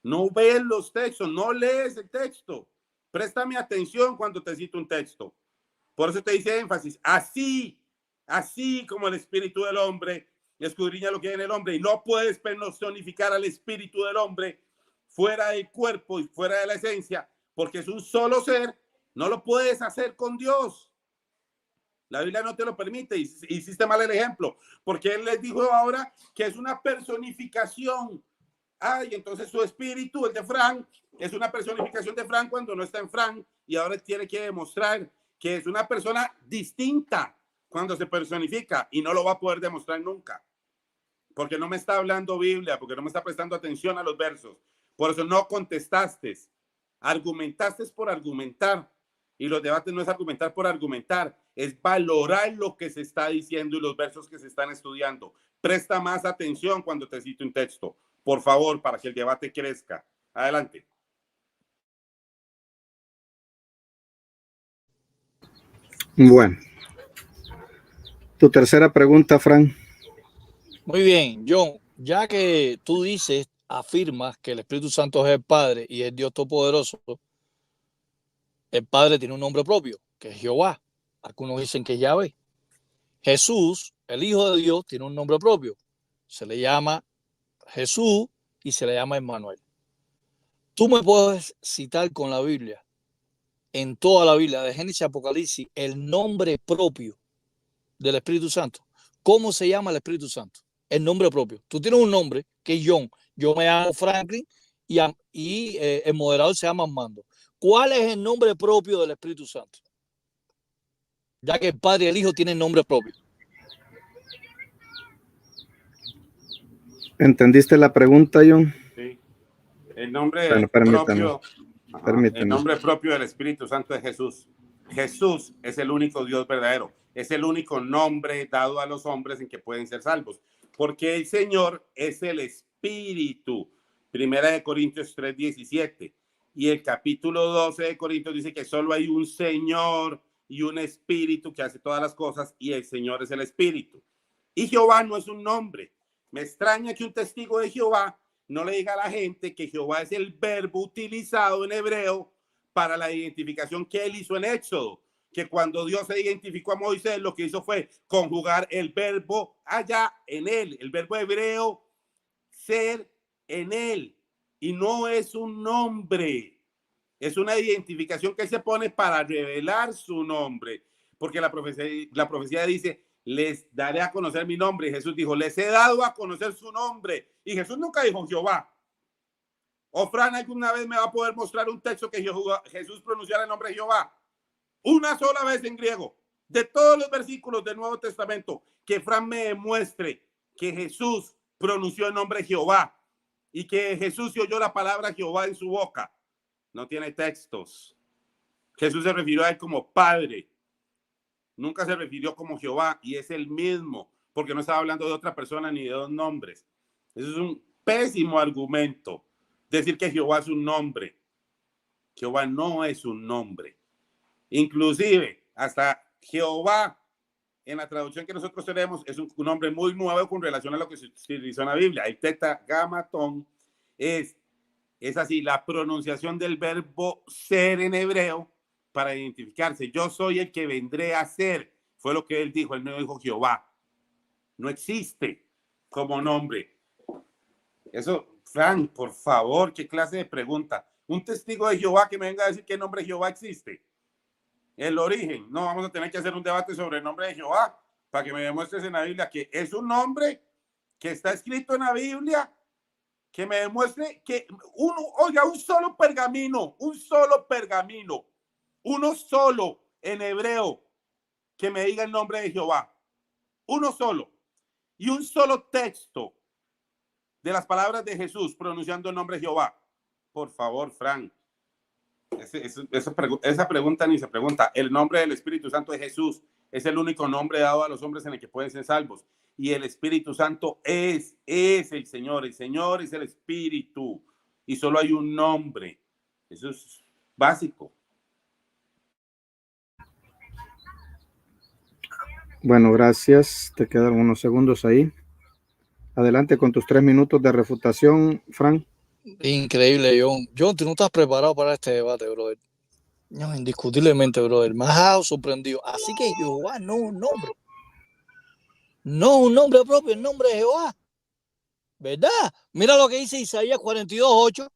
no ves los textos, no lees el texto. Préstame atención cuando te cito un texto. Por eso te hice énfasis, así como el espíritu del hombre escudriña lo que hay en el hombre, y no puedes personificar al espíritu del hombre fuera del cuerpo y fuera de la esencia, porque es un solo ser. No lo puedes hacer con Dios. La Biblia no te lo permite. Hiciste mal el ejemplo, porque él les dijo ahora que es una personificación. Y entonces su espíritu, el de Frank, es una personificación de Frank cuando no está en Frank, y ahora tiene que demostrar que es una persona distinta cuando se personifica, y no lo va a poder demostrar nunca, porque no me está hablando Biblia, porque no me está prestando atención a los versos. Por eso no contestaste. Argumentaste por argumentar. Y los debates no es argumentar por argumentar, es valorar lo que se está diciendo y los versos que se están estudiando. Presta más atención cuando te cito un texto, por favor, para que el debate crezca. Adelante. Bueno, tu tercera pregunta, Fran. Muy bien, John, ya que tú dices, afirmas que el Espíritu Santo es el Padre y es Dios Todopoderoso, el Padre tiene un nombre propio, que es Jehová. Algunos dicen que es Yahvé. Jesús, el Hijo de Dios, tiene un nombre propio. Se le llama Jesús y se le llama Emmanuel. Tú me puedes citar con la Biblia, en toda la Biblia, de Génesis a Apocalipsis, el nombre propio del Espíritu Santo. ¿Cómo se llama el Espíritu Santo? El nombre propio. Tú tienes un nombre que es John. Yo me llamo Franklin y el moderador se llama Armando. ¿Cuál es el nombre propio del Espíritu Santo? Ya que el Padre y el Hijo tienen nombre propio. ¿Entendiste la pregunta, John? Sí. El nombre Bueno, permítame. propio Ajá. Permíteme. El nombre propio del Espíritu Santo es Jesús. Jesús es el único Dios verdadero. Es el único nombre dado a los hombres en que pueden ser salvos. Porque el Señor es el Espíritu. Primera de Corintios 3:17. Y el capítulo 12 de Corintios dice que solo hay un Señor y un Espíritu que hace todas las cosas, y el Señor es el Espíritu. Y Jehová no es un nombre. Me extraña que un testigo de Jehová no le diga a la gente que Jehová es el verbo utilizado en hebreo para la identificación que él hizo en Éxodo, que cuando Dios se identificó a Moisés, lo que hizo fue conjugar el verbo allá en él, el verbo hebreo ser en él, y no es un nombre, es una identificación que se pone para revelar su nombre, porque la profecía dice, les daré a conocer mi nombre, y Jesús dijo, les he dado a conocer su nombre, y Jesús nunca dijo Jehová. O Fran alguna vez me va a poder mostrar un texto que Jesús pronunciara el nombre de Jehová. Una sola vez en griego. De todos los versículos del Nuevo Testamento, que Fran me demuestre que Jesús pronunció el nombre de Jehová y que Jesús se oyó la palabra Jehová en su boca. No tiene textos. Jesús se refirió a él como Padre. Nunca se refirió como Jehová, y es el mismo, porque no estaba hablando de otra persona ni de dos nombres. Eso es un pésimo argumento. Decir que Jehová es un nombre. Jehová no es un nombre. Inclusive, hasta Jehová, en la traducción que nosotros tenemos, es un nombre muy nuevo con relación a lo que se utilizó en la Biblia. El tetragrámaton es así, la pronunciación del verbo ser en hebreo para identificarse. Yo soy el que vendré a ser. Fue lo que él dijo. Él no dijo Jehová. No existe como nombre. Eso... Frank, por favor, ¿qué clase de pregunta? Un testigo de Jehová que me venga a decir qué nombre de Jehová existe. El origen. No, vamos a tener que hacer un debate sobre el nombre de Jehová para que me demuestres en la Biblia que es un nombre que está escrito en la Biblia, que me demuestre que un solo pergamino, uno solo en hebreo que me diga el nombre de Jehová. Uno solo. Y un solo texto de las palabras de Jesús pronunciando el nombre de Jehová. Por favor, Frank. Esa pregunta ni se pregunta. El nombre del Espíritu Santo es Jesús. Es el único nombre dado a los hombres en el que pueden ser salvos. Y el Espíritu Santo es el Señor. El Señor es el Espíritu. Y solo hay un nombre. Eso es básico. Bueno, gracias. Te quedan unos segundos ahí. Adelante con tus 3 minutos de refutación, Frank. Increíble, John. John, tú no estás preparado para este debate, brother. No, indiscutiblemente, brother. Me has sorprendido. Así que Jehová no es un nombre. No es un nombre propio, el nombre de Jehová. ¿Verdad? Mira lo que dice Isaías 42:8.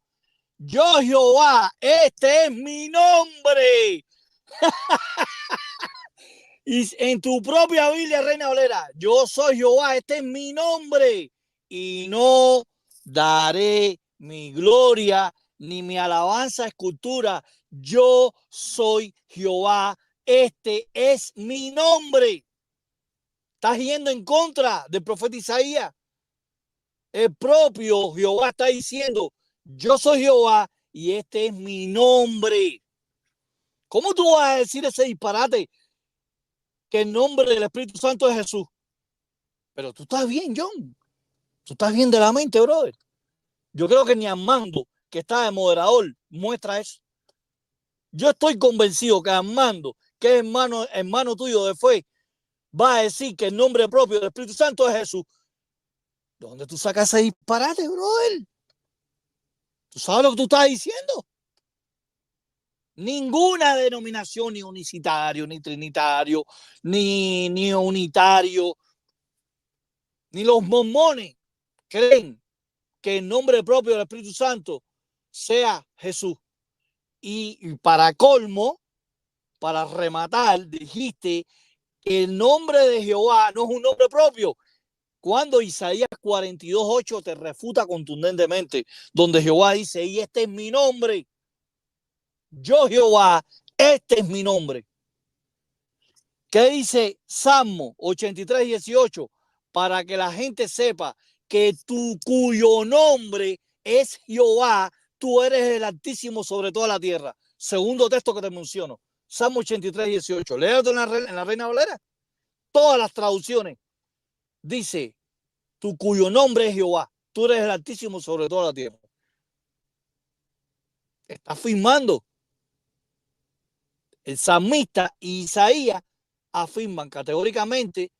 Yo, Jehová, este es mi nombre. Y en tu propia Biblia, Reina Valera, yo soy Jehová, este es mi nombre. Y no daré mi gloria ni mi alabanza a escultura. Yo soy Jehová, este es mi nombre. Estás yendo en contra del profeta Isaías. El propio Jehová está diciendo, yo soy Jehová y este es mi nombre. ¿Cómo tú vas a decir ese disparate? Que el nombre del Espíritu Santo es Jesús. Pero tú estás bien, John. Tú estás bien de la mente, brother. Yo creo que ni Armando, que está de moderador, muestra eso. Yo estoy convencido que Armando, que es hermano tuyo de fe, va a decir que el nombre propio del Espíritu Santo es Jesús. ¿De dónde tú sacas ese disparate, brother? ¿Tú sabes lo que tú estás diciendo? Ninguna denominación, ni unicitario, ni trinitario, ni unitario, ni los mormones creen que el nombre propio del Espíritu Santo sea Jesús. Y para colmo, para rematar, dijiste que el nombre de Jehová no es un nombre propio. Cuando Isaías 42:8 te refuta contundentemente, donde Jehová dice, y este es mi nombre. Yo, Jehová, este es mi nombre. ¿Qué dice Salmo 83:18? Para que la gente sepa que cuyo nombre es Jehová, tú eres el Altísimo sobre toda la tierra. Segundo texto que te menciono, Salmo 83, 18. Léelo en la Reina Valera. Todas las traducciones dice, tú cuyo nombre es Jehová, tú eres el Altísimo sobre toda la tierra. Está afirmando. El salmista y Isaías afirman categóricamente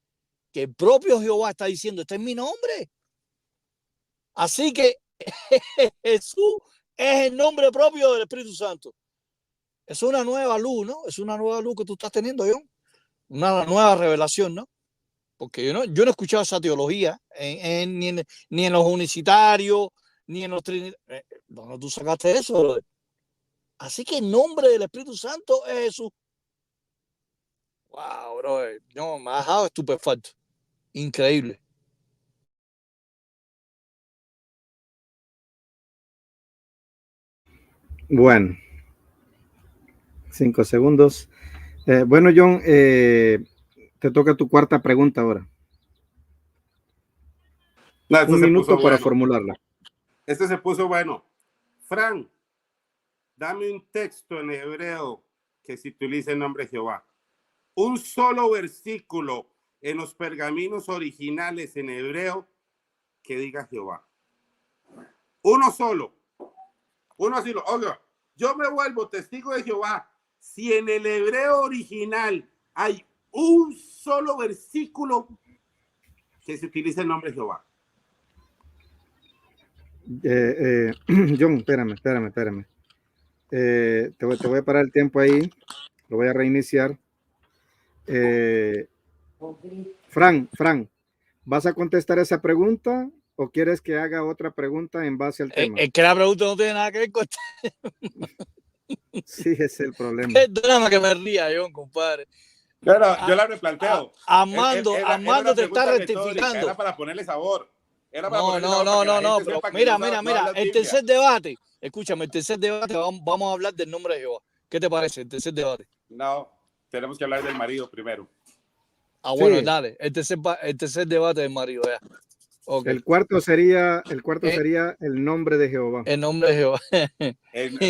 que el propio Jehová está diciendo, este es mi nombre. Así que Jesús es el nombre propio del Espíritu Santo. Es una nueva luz, ¿no? Es una nueva luz que tú estás teniendo, John. Una nueva revelación, ¿no? Porque yo no he escuchado esa teología ni en los unicitarios, ni en los trinitarios. ¿Dónde tú sacaste eso, brother? Así que el nombre del Espíritu Santo es Jesús. Wow, brother. No, me ha dejado estupefacto. Increíble. Bueno, 5 segundos. Bueno, John, te toca tu cuarta pregunta ahora. No, Un minuto para bueno. formularla. Este se puso bueno. Fran, dame un texto en hebreo que se utilice el nombre de Jehová. Un solo versículo en los pergaminos originales en hebreo que diga Jehová. Uno solo. Uno así lo. Oiga, yo me vuelvo testigo de Jehová si en el hebreo original hay un solo versículo que se utilice el nombre de Jehová. John, espérame. Te voy a parar el tiempo ahí. Lo voy a reiniciar. Fran, ¿vas a contestar esa pregunta o quieres que haga otra pregunta en base al tema? Es que la pregunta no tiene nada que ver con Sí, ese es el problema. Qué drama que me ría, John, compadre. Yo la replanteo. Armando te está retórica, rectificando. era para ponerle sabor. No, pero mira, el tercer debate, escúchame, el tercer debate, vamos a hablar del nombre de Jehová. ¿Qué te parece el tercer debate? No, tenemos que hablar del marido primero. Bueno, Sí. dale, el tercer debate del marido, ya. Okay. El cuarto sería el nombre de Jehová. El nombre de Jehová.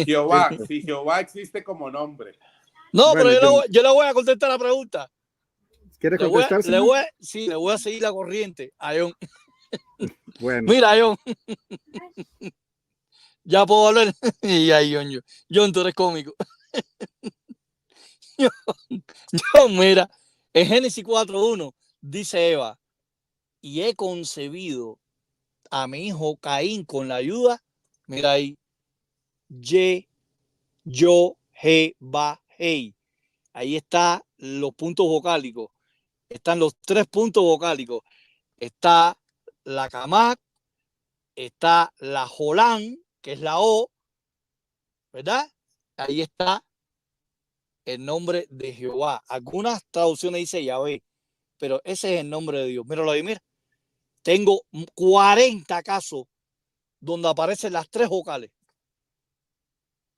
Jehová, si Jehová existe como nombre. No, Bueno, pero yo le voy a contestar la pregunta. ¿Quieres contestar? Le voy a seguir la corriente a John. Bueno. Mira, John. Ya puedo hablar. Y ahí, John, tú eres cómico. John, mira, en Génesis 4:1 dice Eva, y he concebido a mi hijo Caín con la ayuda, mira ahí, Hey. Ahí están los puntos vocálicos, están los 3 puntos vocálicos, está la Camac, está la Jolán, que es la O, ¿verdad? Ahí está el nombre de Jehová. Algunas traducciones dice Yahvé, pero ese es el nombre de Dios. Míralo ahí, mira. Tengo 40 casos donde aparecen las 3 vocales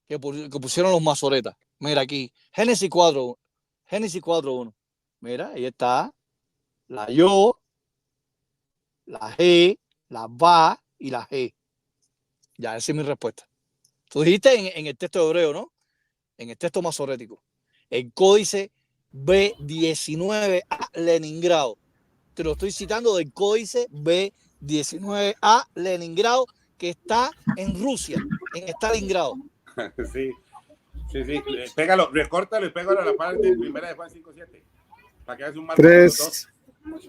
que pusieron los masoretas. Mira aquí, Génesis 4:1. Mira, ahí está la Yo, la G, la Va y la G. Ya, esa es mi respuesta. Tú dijiste en el texto hebreo, ¿no? En el texto masorético. El códice B19A Leningrado. Te lo estoy citando del códice B19A Leningrado, que está en Rusia, en Stalingrado. Sí. Pégalo, recórtalo y pégalo a la parte de primera de Juan 5:7. Para que hagas un marco.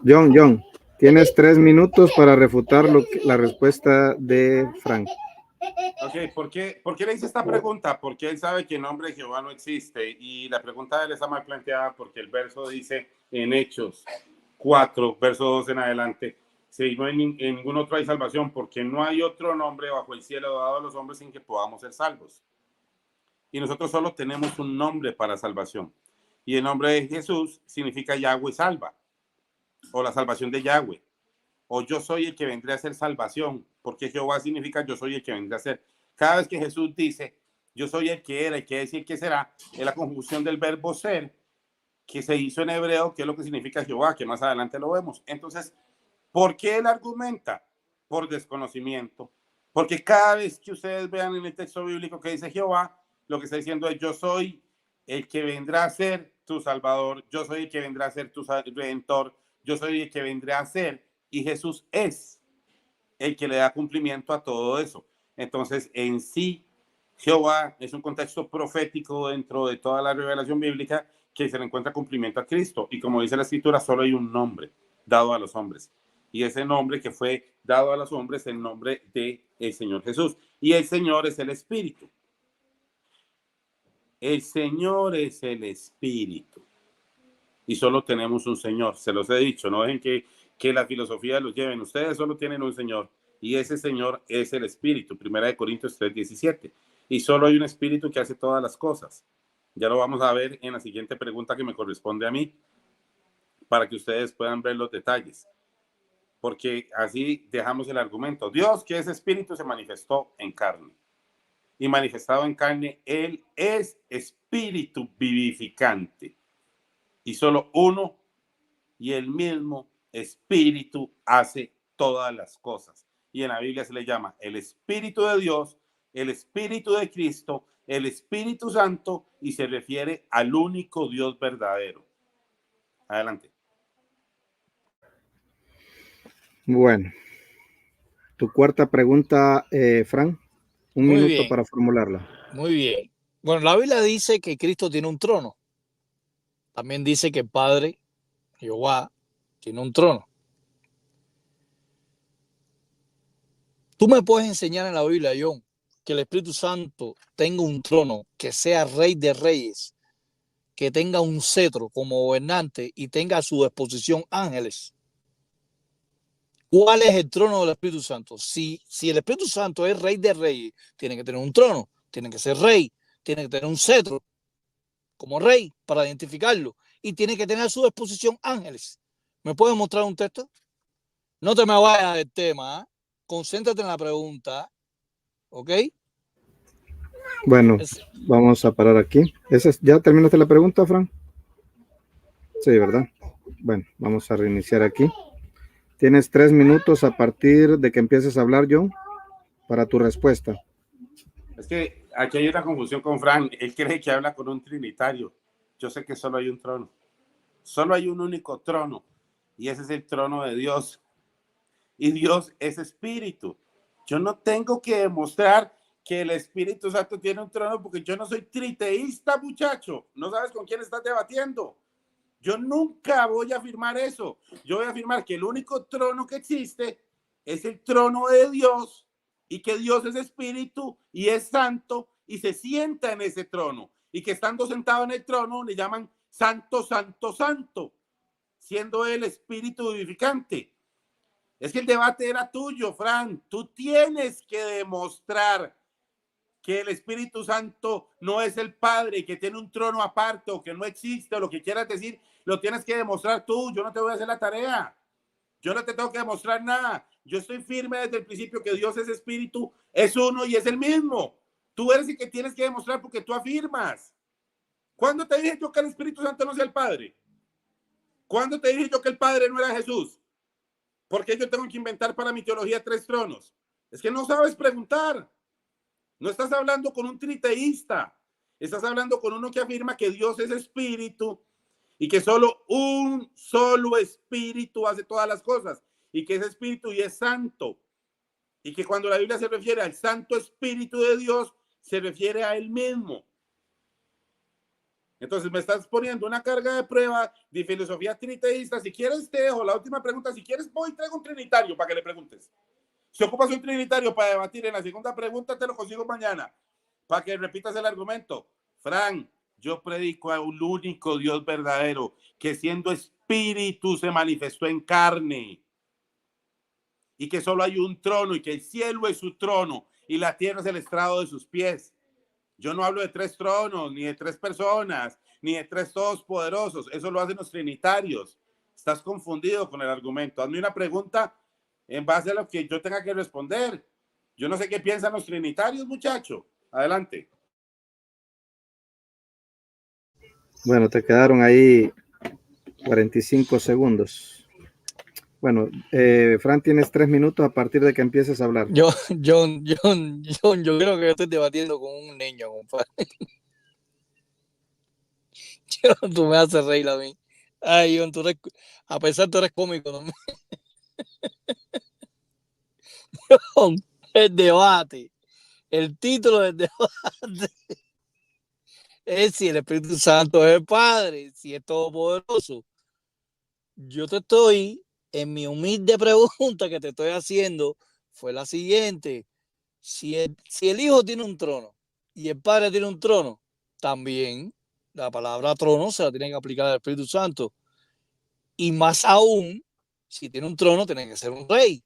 John, tienes 3 minutos para refutar la respuesta de Frank. Ok, ¿por qué le hice esta pregunta? Porque él sabe que el nombre de Jehová no existe y la pregunta de él está mal planteada porque el verso dice en Hechos 4, verso 2 en adelante, si no hay en ningún otro hay salvación, porque no hay otro nombre bajo el cielo dado a los hombres en que podamos ser salvos. Y nosotros solo tenemos un nombre para salvación. Y el nombre de Jesús significa Yahweh salva, o la salvación de Yahweh, o yo soy el que vendré a hacer salvación, porque Jehová significa yo soy el que vendré a hacer. Cada vez que Jesús dice yo soy el que era, el que es y el que será, es la conjunción del verbo ser, que se hizo en hebreo, que es lo que significa Jehová, que más adelante lo vemos. Entonces, ¿por qué él argumenta? Por desconocimiento. Porque cada vez que ustedes vean en el texto bíblico que dice Jehová, lo que está diciendo es: yo soy el que vendrá a ser tu Salvador, yo soy el que vendrá a ser tu Redentor, yo soy el que vendrá a ser, y Jesús es el que le da cumplimiento a todo eso. Entonces, en sí, Jehová es un contexto profético dentro de toda la revelación bíblica que se le encuentra cumplimiento a Cristo. Y como dice la Escritura, solo hay un nombre dado a los hombres. Y ese nombre que fue dado a los hombres es el nombre de el Señor Jesús. Y el Señor es el Espíritu. El Señor es el Espíritu. Y solo tenemos un Señor. Se los he dicho, no dejen que la filosofía los lleven. Ustedes solo tienen un Señor. Y ese Señor es el Espíritu. 1 Corintios 3:17. Y solo hay un Espíritu que hace todas las cosas. Ya lo vamos a ver en la siguiente pregunta que me corresponde a mí, para que ustedes puedan ver los detalles. Porque así dejamos el argumento. Dios, que es Espíritu, se manifestó en carne. Y manifestado en carne, Él es Espíritu vivificante. Y solo uno y el mismo Espíritu hace todas las cosas. Y en la Biblia se le llama el Espíritu de Dios, el Espíritu de Cristo, el Espíritu Santo, y se refiere al único Dios verdadero. Adelante. Bueno, tu cuarta pregunta, Fran. Un Muy minuto bien. para formularla. Muy bien. Bueno, la Biblia dice que Cristo tiene un trono. También dice que el Padre, Jehová, tiene un trono. Tú me puedes enseñar en la Biblia, John, que el Espíritu Santo tenga un trono, que sea Rey de Reyes, que tenga un cetro como gobernante y tenga a su disposición ángeles. ¿Cuál es el trono del Espíritu Santo? Si el Espíritu Santo es Rey de Reyes, tiene que tener un trono, tiene que ser rey, tiene que tener un cetro como rey para identificarlo y tiene que tener a su disposición ángeles. ¿Me puedes mostrar un texto? No te me vayas del tema, ¿eh? Concéntrate en la pregunta, ¿ok? Bueno, vamos a parar aquí. ¿Ya terminaste la pregunta, Fran? Sí, ¿verdad? Bueno, vamos a reiniciar aquí. Tienes 3 minutos a partir de que empieces a hablar, John, para tu respuesta. Es que aquí hay una confusión con Fran. Él cree que habla con un trinitario. Yo sé que solo hay un trono. Solo hay un único trono. Y ese es el trono de Dios. Y Dios es espíritu. Yo no tengo que demostrar que el Espíritu Santo tiene un trono porque yo no soy triteísta, muchacho. No sabes con quién estás debatiendo. Yo nunca voy a afirmar eso. Yo voy a afirmar que el único trono que existe es el trono de Dios y que Dios es espíritu y es santo y se sienta en ese trono y que estando sentado en el trono le llaman santo, santo, santo, siendo él espíritu vivificante. Es que el debate era tuyo, Fran. Tú tienes que demostrar que el Espíritu Santo no es el Padre, que tiene un trono aparte o que no existe o lo que quieras decir, lo tienes que demostrar tú. Yo no te voy a hacer la tarea. Yo no te tengo que demostrar nada. Yo estoy firme desde el principio que Dios es espíritu, es uno y es el mismo. Tú eres el que tienes que demostrar porque tú afirmas. ¿Cuándo te dije yo que el Espíritu Santo no es el Padre? ¿Cuándo te dije yo que el Padre no era Jesús? ¿Por qué yo tengo que inventar para mi teología 3 tronos? Es que no sabes preguntar. No estás hablando con un triteísta. Estás hablando con uno que afirma que Dios es espíritu y que solo un solo espíritu hace todas las cosas y que ese espíritu y es santo. Y que cuando la Biblia se refiere al Santo Espíritu de Dios, se refiere a él mismo. Entonces me estás poniendo una carga de prueba de filosofía triteísta. Si quieres te dejo la última pregunta. Si quieres voy y traigo un trinitario para que le preguntes. Si ocupas un trinitario para debatir en la segunda pregunta, te lo consigo mañana para que repitas el argumento. Fran, yo predico a un único Dios verdadero que siendo espíritu se manifestó en carne y que solo hay un trono y que el cielo es su trono y la tierra es el estrado de sus pies. Yo no hablo de 3 tronos, ni de 3 personas, ni de 3 todopoderosos. Eso lo hacen los trinitarios. Estás confundido con el argumento. Hazme una pregunta en base a lo que yo tenga que responder. Yo no sé qué piensan los trinitarios, muchacho. Adelante. Bueno, te quedaron ahí 45 segundos. Bueno, Fran, tienes 3 minutos a partir de que empieces a hablar. Yo creo que estoy debatiendo con un niño, compadre. Tú me haces reír a mí. Ay, John, a pesar tú eres cómico también. John, el debate. El título del debate es si el Espíritu Santo es el Padre, si es todopoderoso. Yo te estoy, en mi humilde pregunta que te estoy haciendo, fue la siguiente. Si el Hijo tiene un trono y el Padre tiene un trono, también la palabra trono se la tiene que aplicar al Espíritu Santo. Y más aún, si tiene un trono, tiene que ser un rey.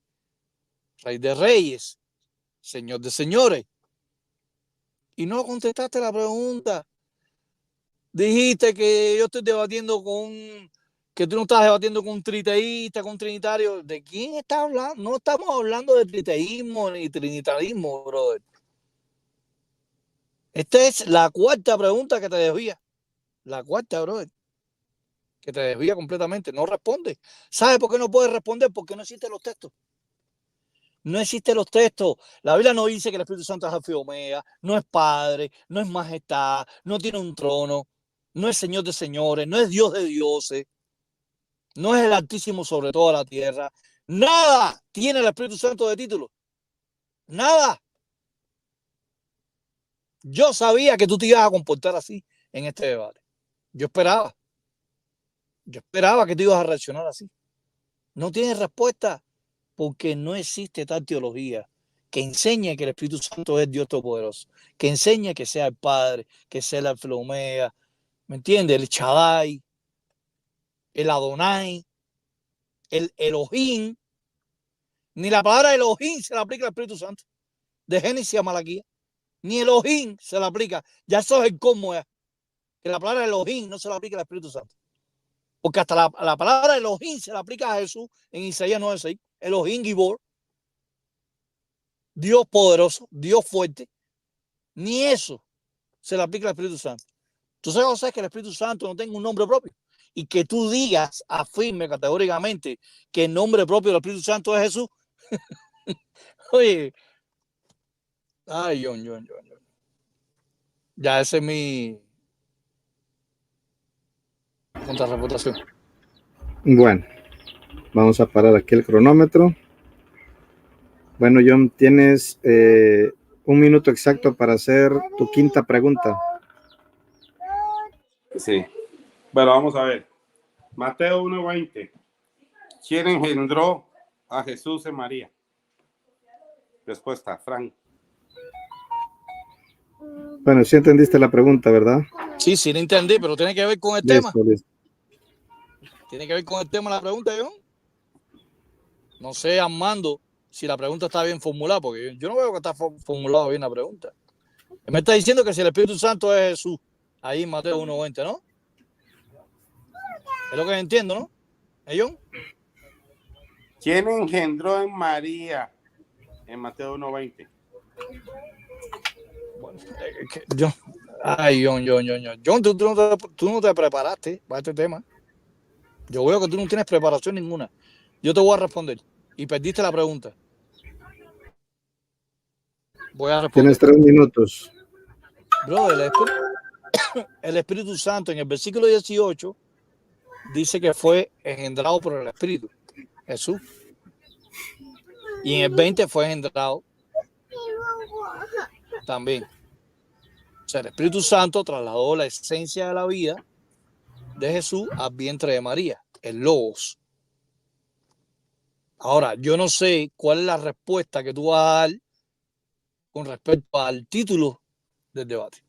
Rey de reyes, señor de señores. Y no contestaste la pregunta. Dijiste que yo estoy debatiendo que tú no estás debatiendo con un triteísta, con un trinitario. ¿De quién estás hablando? No estamos hablando de triteísmo ni trinitarismo, brother. Esta es la cuarta pregunta que te desvía. La cuarta, brother. Que te desvía completamente. No responde. ¿Sabes por qué no puedes responder? Porque no existen los textos. No existen los textos. La Biblia no dice que el Espíritu Santo es alfa y omega, no es Padre, no es majestad, no tiene un trono, no es Señor de señores, no es Dios de dioses, no es el Altísimo sobre toda la tierra. Nada tiene el Espíritu Santo de título. Nada. Yo sabía que tú te ibas a comportar así en este debate. Yo esperaba que tú ibas a reaccionar así. No tienes respuesta porque no existe tal teología que enseñe que el Espíritu Santo es Dios Todopoderoso, que enseñe que sea el Padre, que sea el Alfa y Omega, ¿me entiendes? El Shaddai, el Adonai, el Elohim. Ni la palabra Elohim se la aplica al Espíritu Santo, de Génesis a Malaquía. Ni Elohim se la aplica. Ya eso es el cómo es, que la palabra Elohim no se la aplica al Espíritu Santo. Porque hasta la palabra Elohim se la aplica a Jesús en Isaías 9:6. Elohim Gibor, Dios poderoso, Dios fuerte. Ni eso se le aplica al Espíritu Santo. Tú sabes, José, que el Espíritu Santo no tenga un nombre propio y que tú digas, afirme categóricamente que el nombre propio del Espíritu Santo es Jesús. Oye, ay, John. Ya esa es mi contrarreputación. Bueno, vamos a parar aquí el cronómetro. Bueno, John, tienes 1 minuto exacto para hacer tu quinta pregunta. Sí. Bueno, vamos a ver. Mateo 1:20. ¿Quién engendró a Jesús en María? Respuesta, Frank. Bueno, sí entendiste la pregunta, ¿verdad? Sí, sí, la entendí, pero tiene que ver con el tema. Listo. Tiene que ver con el tema de la pregunta, John. No sé, Armando, si la pregunta está bien formulada, porque yo no veo que está formulada bien la pregunta. Me está diciendo que si el Espíritu Santo es Jesús, ahí en Mateo 1:20, ¿no? Es lo que entiendo, ¿no? John. ¿Quién engendró en María en Mateo 1:20? Bueno, John, tú no te preparaste para este tema. Yo veo que tú no tienes preparación ninguna. Yo te voy a responder y perdiste la pregunta. Voy a responder. Tienes 3 minutos. Brother, el Espíritu Santo en el versículo 18 dice que fue engendrado por el Espíritu, Jesús. Y en el 20 fue engendrado también. O sea, el Espíritu Santo trasladó la esencia de la vida de Jesús al vientre de María, el Logos. Ahora, yo no sé cuál es la respuesta que tú vas a dar con respecto al título del debate.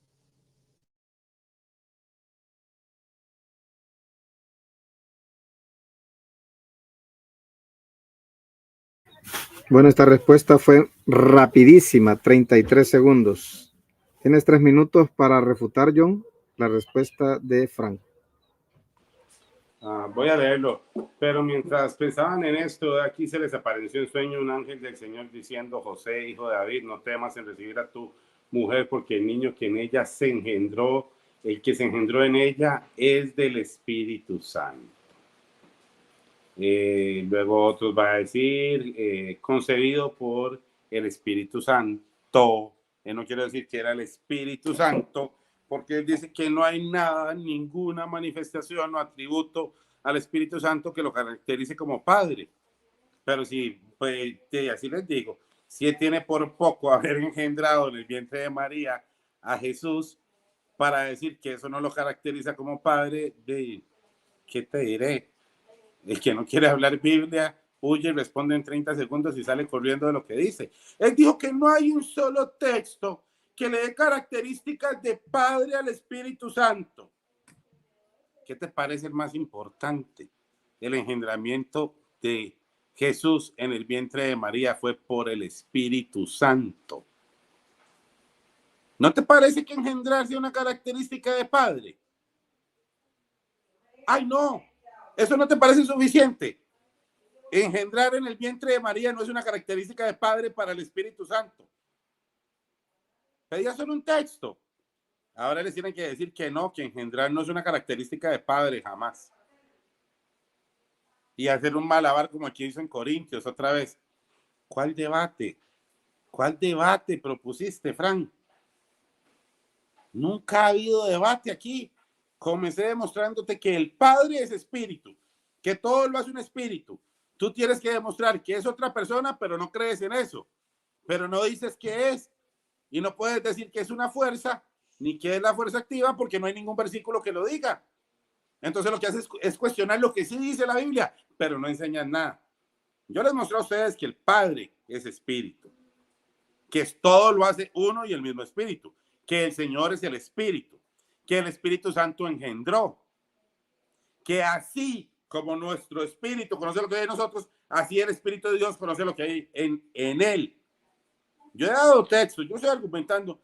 Bueno, esta respuesta fue rapidísima, 33 segundos. Tienes 3 minutos para refutar, John, la respuesta de Frank. Voy a leerlo. Pero mientras pensaban en esto, aquí se les apareció en sueño un ángel del Señor diciendo: José, hijo de David, no temas en recibir a tu mujer, porque el niño que en ella se engendró, el que se engendró en ella, es del Espíritu Santo. Luego otros van a decir concebido por el Espíritu Santo. Él no quiere decir que era el Espíritu Santo, porque él dice que no hay nada, ninguna manifestación o atributo al Espíritu Santo que lo caracterice como Padre. Pero sí, pues así les digo, si él tiene por poco haber engendrado en el vientre de María a Jesús, para decir que eso no lo caracteriza como Padre, ¿qué te diré? El que no quiere hablar Biblia, huye y responde en 30 segundos y sale corriendo de lo que dice. Él dijo que no hay un solo texto que le dé características de Padre al Espíritu Santo. ¿Qué te parece el más importante? El engendramiento de Jesús en el vientre de María fue por el Espíritu Santo. ¿No te parece que engendrarse es una característica de Padre? ¡Ay, no! ¿Eso no te parece suficiente? Engendrar en el vientre de María no es una característica de Padre para el Espíritu Santo. Pedía solo un texto. Ahora les tienen que decir que no, que engendrar no es una característica de Padre, jamás. Y hacer un malabar como aquí hizo en Corintios otra vez. ¿Cuál debate? ¿Cuál debate propusiste, Frank? Nunca ha habido debate aquí. Comencé demostrándote que el Padre es espíritu, que todo lo hace un espíritu. Tú tienes que demostrar que es otra persona, pero no crees en eso. Pero no dices que es. Y no puedes decir que es una fuerza, ni que es la fuerza activa, porque no hay ningún versículo que lo diga. Entonces lo que haces es cuestionar lo que sí dice la Biblia, pero no enseñas nada. Yo les mostré a ustedes que el Padre es espíritu, que todo lo hace uno y el mismo espíritu, que el Señor es el espíritu, que el Espíritu Santo engendró, que así como nuestro espíritu conoce lo que hay en nosotros, así el Espíritu de Dios conoce lo que hay en él. Yo he dado textos, yo estoy argumentando.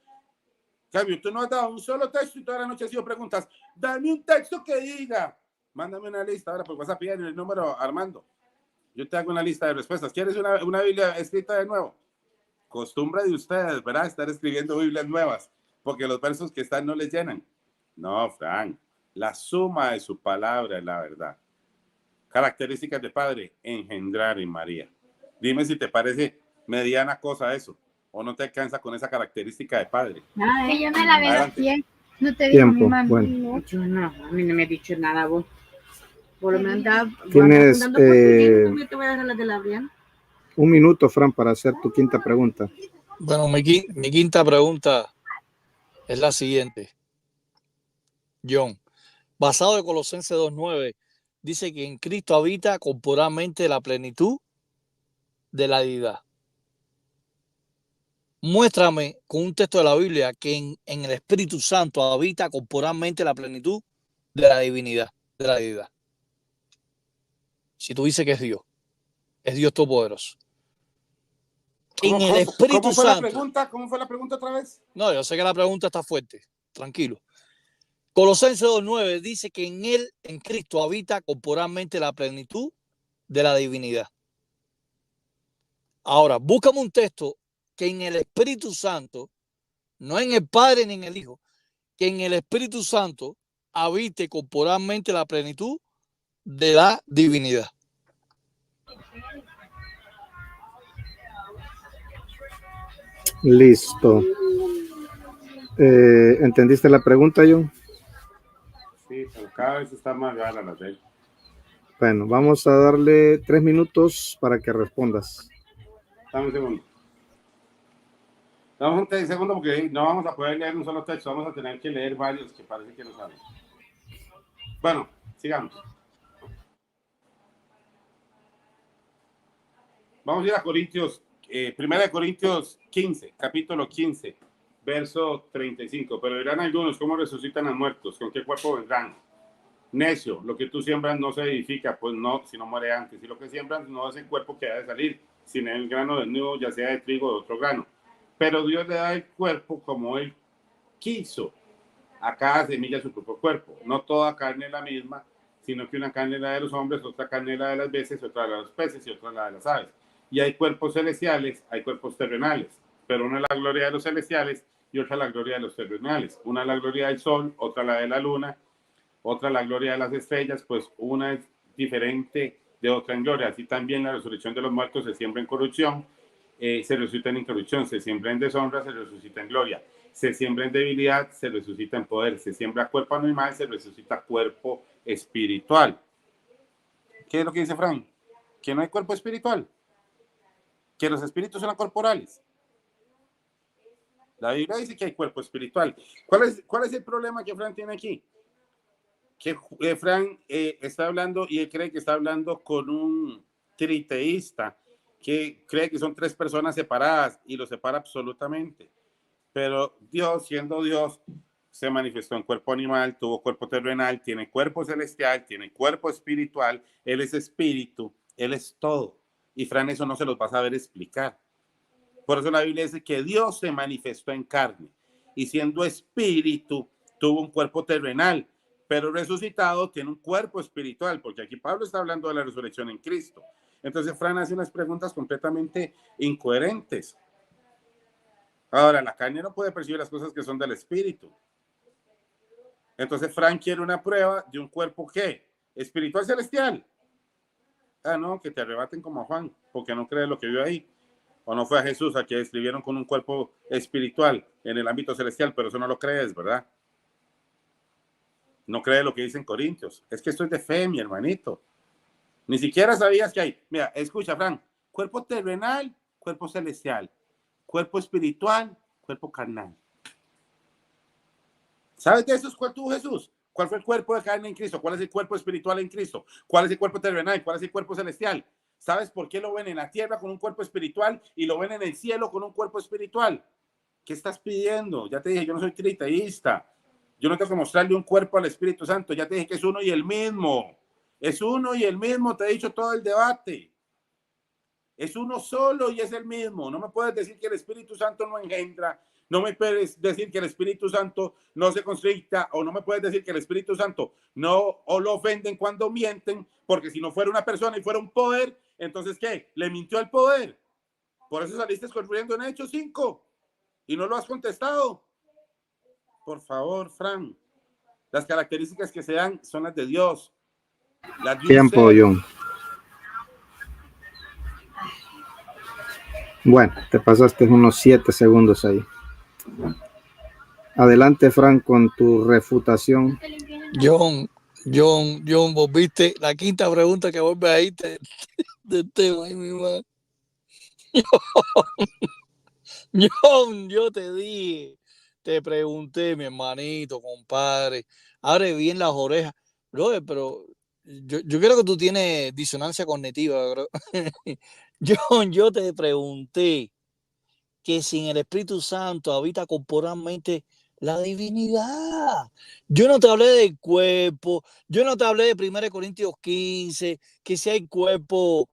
Cambio, tú no has dado un solo texto y toda la noche has sido preguntas. Dame un texto que diga. Mándame una lista ahora por WhatsApp y el número, Armando. Yo te hago una lista de respuestas. ¿Quieres una Biblia escrita de nuevo? Costumbre de ustedes, ¿verdad? Estar escribiendo Biblias nuevas, porque los versos que están no les llenan. No, Frank, la suma de su palabra es la verdad. Características de Padre, engendrar en María. Dime si te parece mediana cosa eso, o no te alcanza con esa característica de Padre. Que yo me la veo. No te digo mi mami. Bueno. Yo no, a mí no me ha dicho nada vos. Por lo menos Tienes te voy a dejar la de la Brian. un minuto, Fran, para hacer tu quinta pregunta. Bueno, mi quinta pregunta es la siguiente. John, basado en Colosenses 2:9, dice que en Cristo habita corporalmente la plenitud de la deidad. Muéstrame con un texto de la Biblia que en el Espíritu Santo habita corporalmente la plenitud de la divinidad, de la deidad. Si tú dices que es Dios Todopoderoso. En el Espíritu ¿Cómo fue Santo. la pregunta? ¿Cómo fue la pregunta otra vez? No, yo sé que la pregunta está fuerte. Tranquilo. Colosenses 2:9 dice que en él, en Cristo, habita corporalmente la plenitud de la divinidad. Ahora, búscame un texto que en el Espíritu Santo, no en el Padre ni en el Hijo, que en el Espíritu Santo habite corporalmente la plenitud de la divinidad. Listo. ¿Entendiste la pregunta, John? Sí, pero cada vez está más rara la de él. Bueno, vamos a darle 3 minutos para que respondas. Dame un segundo. Dame un segundo porque no vamos a poder leer un solo texto, vamos a tener que leer varios que parece que no saben. Bueno, sigamos. Vamos a ir a Corintios, 1 Corintios 15, capítulo 15, verso 35. Pero dirán algunos, ¿cómo resucitan a muertos? ¿Con qué cuerpo vendrán? Necio, lo que tú siembras no se edifica, pues no, si no muere antes. Y lo que siembras no es el cuerpo que ha de salir, sino el grano del nuevo, ya sea de trigo o de otro grano. Pero Dios le da el cuerpo como Él quiso. A cada semilla su propio cuerpo. No toda carne es la misma, sino que una carne es la de los hombres, otra carne es la de las bestias, otra la de los peces y otra la de las aves. Y hay cuerpos celestiales, hay cuerpos terrenales, pero una es la gloria de los celestiales y otra la gloria de los terrenales. Una es la gloria del sol, otra la de la luna, otra la gloria de las estrellas, pues una es diferente de otra en gloria. Así también la resurrección de los muertos se siembra en corrupción, se resucita en incorrupción, se siembra en deshonra, se resucita en gloria, se siembra en debilidad, se resucita en poder, se siembra cuerpo animal, se resucita cuerpo espiritual. ¿Qué es lo que dice Frank? Que no hay cuerpo espiritual, que los espíritus son corporales. La Biblia dice que hay cuerpo espiritual. ¿Cuál es el problema que Frank tiene aquí? Que Frank está hablando y él cree que está hablando con un triteísta que cree que son tres personas separadas y lo separa absolutamente. Pero Dios, siendo Dios, se manifestó en cuerpo animal, tuvo cuerpo terrenal, tiene cuerpo celestial, tiene cuerpo espiritual, Él es espíritu, Él es todo. Y Fran, eso no se los va a saber explicar. Por eso la Biblia dice que Dios se manifestó en carne y siendo espíritu tuvo un cuerpo terrenal, pero resucitado tiene un cuerpo espiritual, porque aquí Pablo está hablando de la resurrección en Cristo. Entonces Fran hace unas preguntas completamente incoherentes. Ahora, la carne no puede percibir las cosas que son del espíritu. Entonces Fran quiere una prueba de un cuerpo ¿qué? Espiritual celestial. Ah, no, que te arrebaten como a Juan, porque no cree lo que vio ahí. O no fue a Jesús a que escribieron con un cuerpo espiritual en el ámbito celestial, pero eso no lo crees, ¿verdad? No crees lo que dicen Corintios. Es que esto es de fe, mi hermanito. Ni siquiera sabías que hay. Mira, escucha, Fran. Cuerpo terrenal, cuerpo celestial. Cuerpo espiritual, cuerpo carnal. ¿Sabes de esos cuál tuvo Jesús? ¿Cuál fue el cuerpo de carne en Cristo? ¿Cuál es el cuerpo espiritual en Cristo? ¿Cuál es el cuerpo terrenal? ¿Cuál es el cuerpo celestial? ¿Sabes por qué lo ven en la tierra con un cuerpo espiritual y lo ven en el cielo con un cuerpo espiritual? ¿Qué estás pidiendo? Ya te dije, yo no soy triteísta. Yo no tengo que mostrarle un cuerpo al Espíritu Santo. Ya te dije que es uno y el mismo. Es uno y el mismo. Te he dicho todo el debate. Es uno solo y es el mismo. No me puedes decir que el Espíritu Santo no engendra. No me puedes decir que el Espíritu Santo no se constricta, o no me puedes decir que el Espíritu Santo no o lo ofenden cuando mienten, porque si no fuera una persona y fuera un poder, entonces ¿qué? Le mintió al poder. Por eso saliste corriendo en Hechos 5 y no lo has contestado. Por favor, Fran. Las características que se dan son las de Dios. Las de Tiempo, John. Bueno, te pasaste unos 7 segundos ahí. Adelante, Fran, con tu refutación. John, vos viste la quinta pregunta que vuelve ahí del tema. Ay, mi madre. John, yo te dije, te pregunté, mi hermanito, compadre, abre bien las orejas. Brother, pero yo creo que tú tienes disonancia cognitiva, bro. John, yo te pregunté que sin el Espíritu Santo habita corporalmente la divinidad. Yo no te hablé del cuerpo, yo no te hablé de 1 Corintios 15, que si hay cuerpo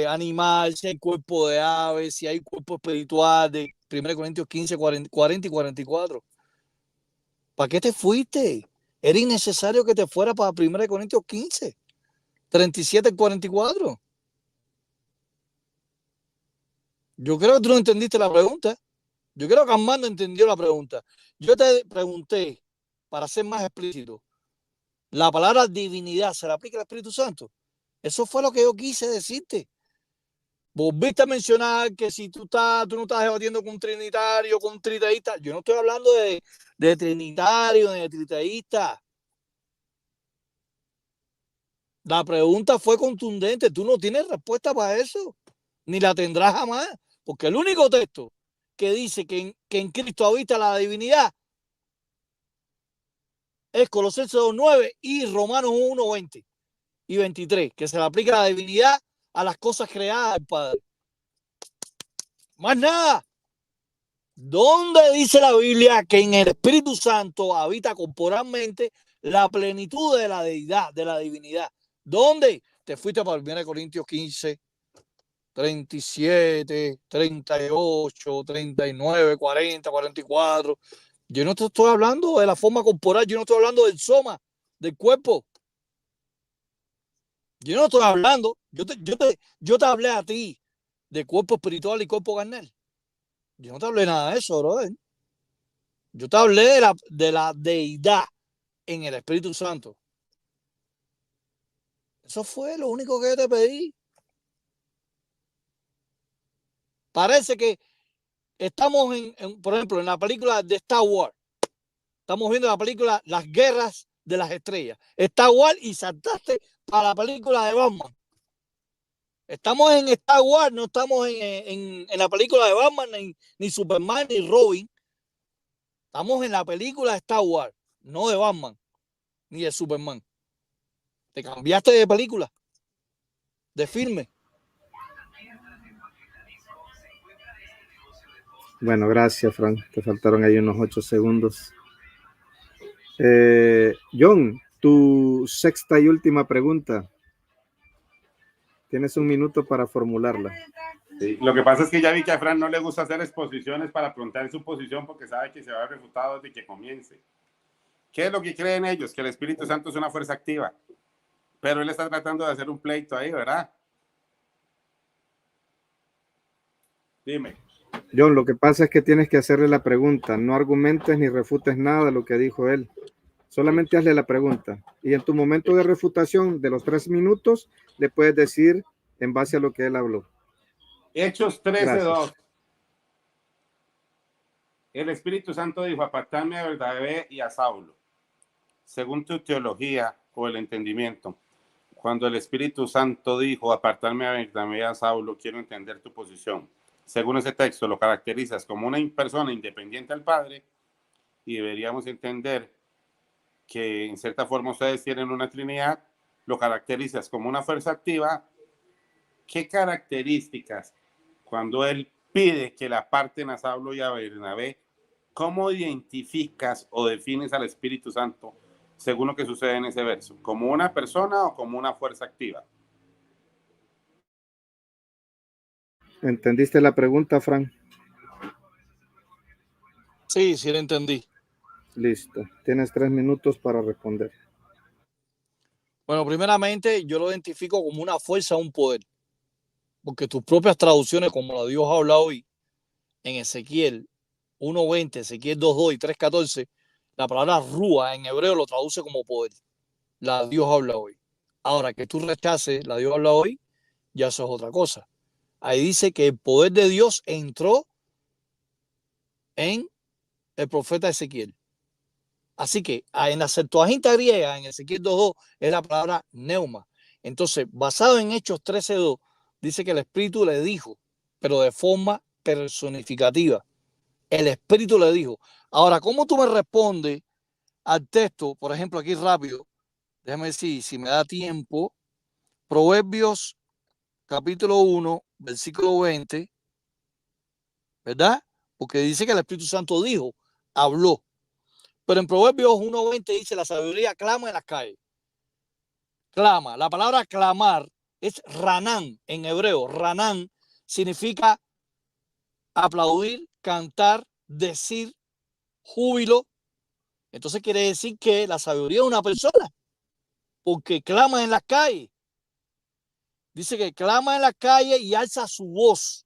animal, si hay cuerpo de ave, si hay cuerpo espiritual, de 1 Corintios 15, 40 y 44. ¿Para qué te fuiste? Era innecesario que te fuera para 1 Corintios 15, 37 y 44. Yo creo que tú no entendiste la pregunta. Yo creo que Armando entendió la pregunta. Yo te pregunté, para ser más explícito, ¿la palabra divinidad se le aplica al Espíritu Santo? Eso fue lo que yo quise decirte. Volviste a mencionar que si tú no estás debatiendo con un trinitario, con un triteísta. Yo no estoy hablando de trinitario ni de triteísta. La pregunta fue contundente. Tú no tienes respuesta para eso, ni la tendrás jamás, porque el único texto que dice que en Cristo habita la divinidad es Colosenses 2:9 y Romanos 1:20 y 23, que se le aplica la divinidad a las cosas creadas del Padre. Más nada. ¿Dónde dice la Biblia que en el Espíritu Santo habita corporalmente la plenitud de la deidad, de la divinidad? ¿Dónde? Te fuiste para 1 Corintios 15, 37, 38, 39, 40, 44. Yo no te estoy hablando de la forma corporal, yo no estoy hablando del soma, del cuerpo. Yo no estoy hablando, yo te hablé a ti de cuerpo espiritual y cuerpo carnal. Yo no te hablé nada de eso, brother. Yo te hablé de la deidad en el Espíritu Santo. Eso fue lo único que yo te pedí. Parece que estamos por ejemplo, en la película de Star Wars. Estamos viendo la película Las Guerras de las Estrellas. Star Wars y saltaste para la película de Batman. Estamos en Star Wars, no estamos en la película de Batman, ni Superman, ni Robin. Estamos en la película de Star Wars, no de Batman, ni de Superman. Te cambiaste de película, de filme. Bueno, gracias, Frank. Te faltaron ahí unos 8 segundos. John, tu sexta y última pregunta. Tienes un minuto para formularla. Sí, lo que pasa es que ya vi que a Fran no le gusta hacer exposiciones para preguntar su posición porque sabe que se va a ver refutado desde que comience. ¿Qué es lo que creen ellos? Que el Espíritu Santo es una fuerza activa. Pero él está tratando de hacer un pleito ahí, ¿verdad? Dime. John, lo que pasa es que tienes que hacerle la pregunta. No argumentes ni refutes nada de lo que dijo él. Solamente hazle la pregunta. Y en tu momento de refutación de los 3 minutos, le puedes decir en base a lo que él habló. Hechos 13:2. El Espíritu Santo dijo: apartarme a Bernabé y a Saulo. Según tu teología o el entendimiento, cuando el Espíritu Santo dijo apartarme a Bernabé y a Saulo, quiero entender tu posición. Según ese texto, lo caracterizas como una persona independiente al Padre, y deberíamos entender que en cierta forma ustedes tienen una trinidad. Lo caracterizas como una fuerza activa. ¿Qué características, cuando él pide que la aparten a Saulo y a Bernabé, cómo identificas o defines al Espíritu Santo según lo que sucede en ese verso? ¿Como una persona o como una fuerza activa? ¿Entendiste la pregunta, Frank? Sí, sí lo entendí. Listo. Tienes 3 minutos para responder. Bueno, primeramente yo lo identifico como una fuerza, un poder. Porque tus propias traducciones, como la Dios ha hablado hoy, en Ezequiel 1:20, Ezequiel 2:2 y 3:14, la palabra rúa en hebreo lo traduce como poder. La Dios habla hoy. Ahora, que tú rechaces la Dios habla hoy, ya eso es otra cosa. Ahí dice que el poder de Dios entró en el profeta Ezequiel. Así que en la Septuaginta griega, en Ezequiel 2:2, es la palabra neuma. Entonces, basado en Hechos 13:2, dice que el Espíritu le dijo, pero de forma personificativa. El Espíritu le dijo. Ahora, ¿cómo tú me respondes al texto? Por ejemplo, aquí rápido, déjame decir, si me da tiempo, Proverbios capítulo 1, versículo 20, ¿verdad? Porque dice que el Espíritu Santo dijo, habló. Pero en Proverbios 1:20 dice, la sabiduría clama en las calles. Clama. La palabra clamar es ranán en hebreo. Ranán significa aplaudir, cantar, decir, júbilo. Entonces quiere decir que la sabiduría es una persona, porque clama en las calles. Dice que clama en las calles y alza su voz.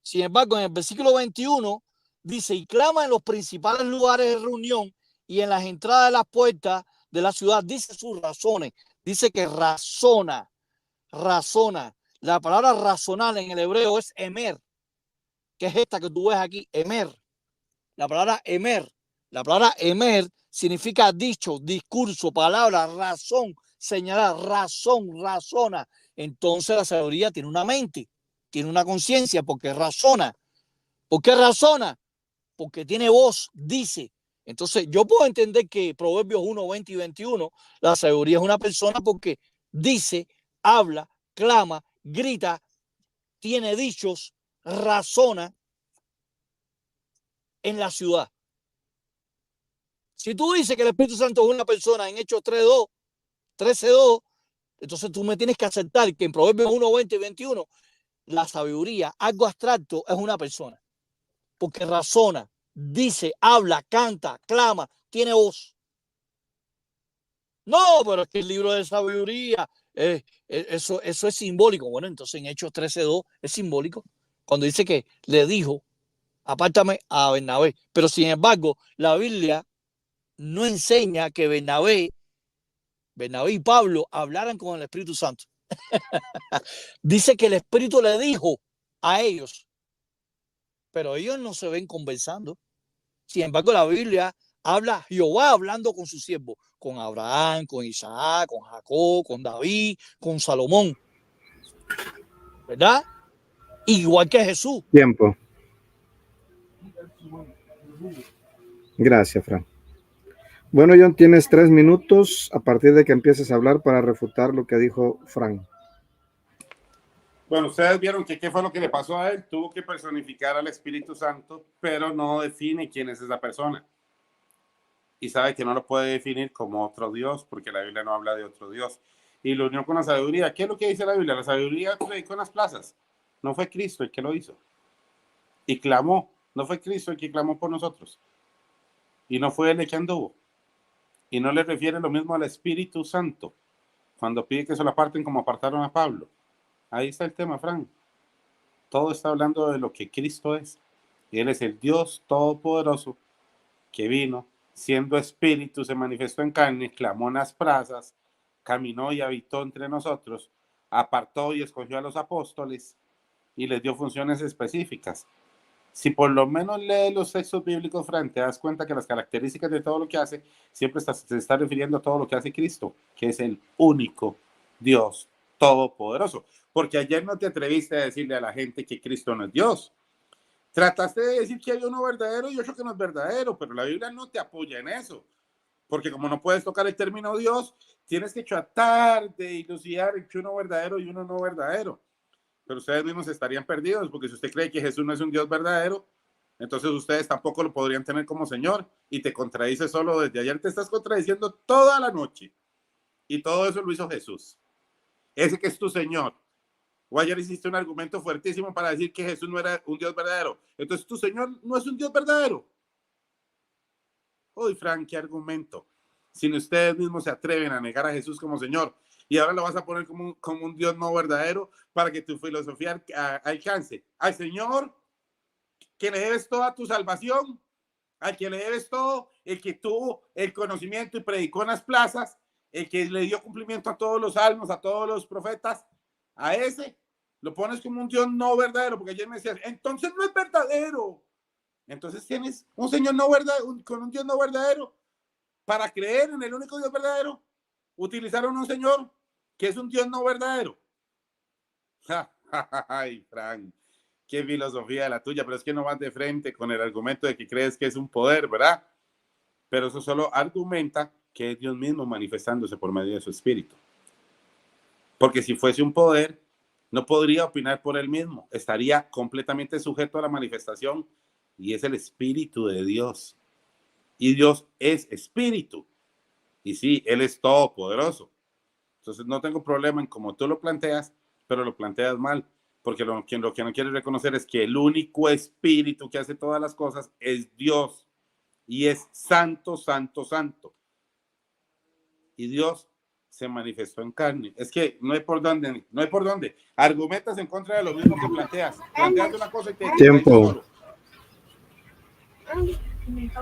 Sin embargo, en el versículo 21 dice, y clama en los principales lugares de reunión y en las entradas de las puertas de la ciudad. Dice sus razones. Dice que razona. La palabra razonar en el hebreo es emer, que es esta que tú ves aquí, emer. La palabra emer significa dicho, discurso, palabra, razón, señalar, razona. Entonces la sabiduría tiene una mente, tiene una conciencia, porque razona. ¿Por qué razona? Porque tiene voz, dice. Entonces yo puedo entender que Proverbios 1:20 y 21, la sabiduría es una persona porque dice, habla, clama, grita, tiene dichos, razona en la ciudad. Si tú dices que el Espíritu Santo es una persona en Hechos 13:2, entonces tú me tienes que aceptar que en Proverbios 1:20 y 21 la sabiduría, algo abstracto, es una persona. Porque razona, dice, habla, canta, clama, tiene voz. No, pero es que el libro de sabiduría, eso es simbólico. Bueno, entonces en Hechos 13:2 es simbólico. Cuando dice que le dijo, apártame a Bernabé. Pero sin embargo, la Biblia no enseña que Bernabé Bernabé y Pablo hablaran con el Espíritu Santo. Dice que el Espíritu le dijo a ellos, pero ellos no se ven conversando. Sin embargo, la Biblia habla Jehová hablando con sus siervos, con Abraham, con Isaac, con Jacob, con David, con Salomón, ¿verdad? Igual que Jesús. Tiempo. Gracias, Fran. Bueno, John, tienes 3 minutos a partir de que empieces a hablar para refutar lo que dijo Fran. Bueno, ustedes vieron que qué fue lo que le pasó a él. Tuvo que personificar al Espíritu Santo, pero no define quién es esa persona. Y sabe que no lo puede definir como otro Dios, porque la Biblia no habla de otro Dios. Y lo unió con la sabiduría. ¿Qué es lo que dice la Biblia? La sabiduría predicó en las plazas. No fue Cristo el que lo hizo. Y clamó. No fue Cristo el que clamó por nosotros. Y no fue él el que anduvo. Y no le refiere lo mismo al Espíritu Santo cuando pide que se lo aparten como apartaron a Pablo. Ahí está el tema, Frank. Todo está hablando de lo que Cristo es. Y Él es el Dios Todopoderoso que vino, siendo espíritu, se manifestó en carne, clamó en las plazas, caminó y habitó entre nosotros, apartó y escogió a los apóstoles y les dio funciones específicas. Si por lo menos lees los textos bíblicos, Frank, te das cuenta que las características de todo lo que hace siempre se está refiriendo a todo lo que hace Cristo, que es el único Dios Todopoderoso. Porque ayer no te atreviste a decirle a la gente que Cristo no es Dios. Trataste de decir que hay uno verdadero y otro que no es verdadero, pero la Biblia no te apoya en eso. Porque como no puedes tocar el término Dios, tienes que tratar de dilucidar entre uno verdadero y uno no verdadero. Pero ustedes mismos estarían perdidos, porque si usted cree que Jesús no es un Dios verdadero, entonces ustedes tampoco lo podrían tener como Señor. Y te contradice solo desde ayer, te estás contradiciendo toda la noche. Y todo eso lo hizo Jesús. Ese que es tu Señor. O ayer hiciste un argumento fuertísimo para decir que Jesús no era un Dios verdadero. Entonces tu Señor no es un Dios verdadero. Uy, Frank, qué argumento. Si ustedes mismos se atreven a negar a Jesús como Señor y ahora lo vas a poner como un Dios no verdadero para que tu filosofía alcance al Señor que le debes toda tu salvación, al que le debes todo, el que tuvo el conocimiento y predicó en las plazas, el que le dio cumplimiento a todos los salmos, a todos los profetas, a ese lo pones como un Dios no verdadero, porque ayer me decías, entonces no es verdadero. Entonces tienes un Señor no verdadero, con un Dios no verdadero, para creer en el único Dios verdadero, utilizaron un Señor que es un Dios no verdadero. Ay, Frank, qué filosofía la tuya, pero es que no vas de frente con el argumento de que crees que es un poder, ¿verdad? Pero eso solo argumenta que es Dios mismo manifestándose por medio de su espíritu. Porque si fuese un poder, no podría opinar por él mismo, estaría completamente sujeto a la manifestación y es el espíritu de Dios. Y Dios es espíritu. Y sí, Él es todopoderoso. Entonces no tengo problema en cómo tú lo planteas, pero lo planteas mal. Porque lo que no quieres reconocer es que el único espíritu que hace todas las cosas es Dios. Y es santo, santo, santo. Y Dios se manifestó en carne. Es que no hay por dónde, no hay por dónde. Argumentas en contra de lo mismo que planteas. Planteas una cosa y te Tiempo.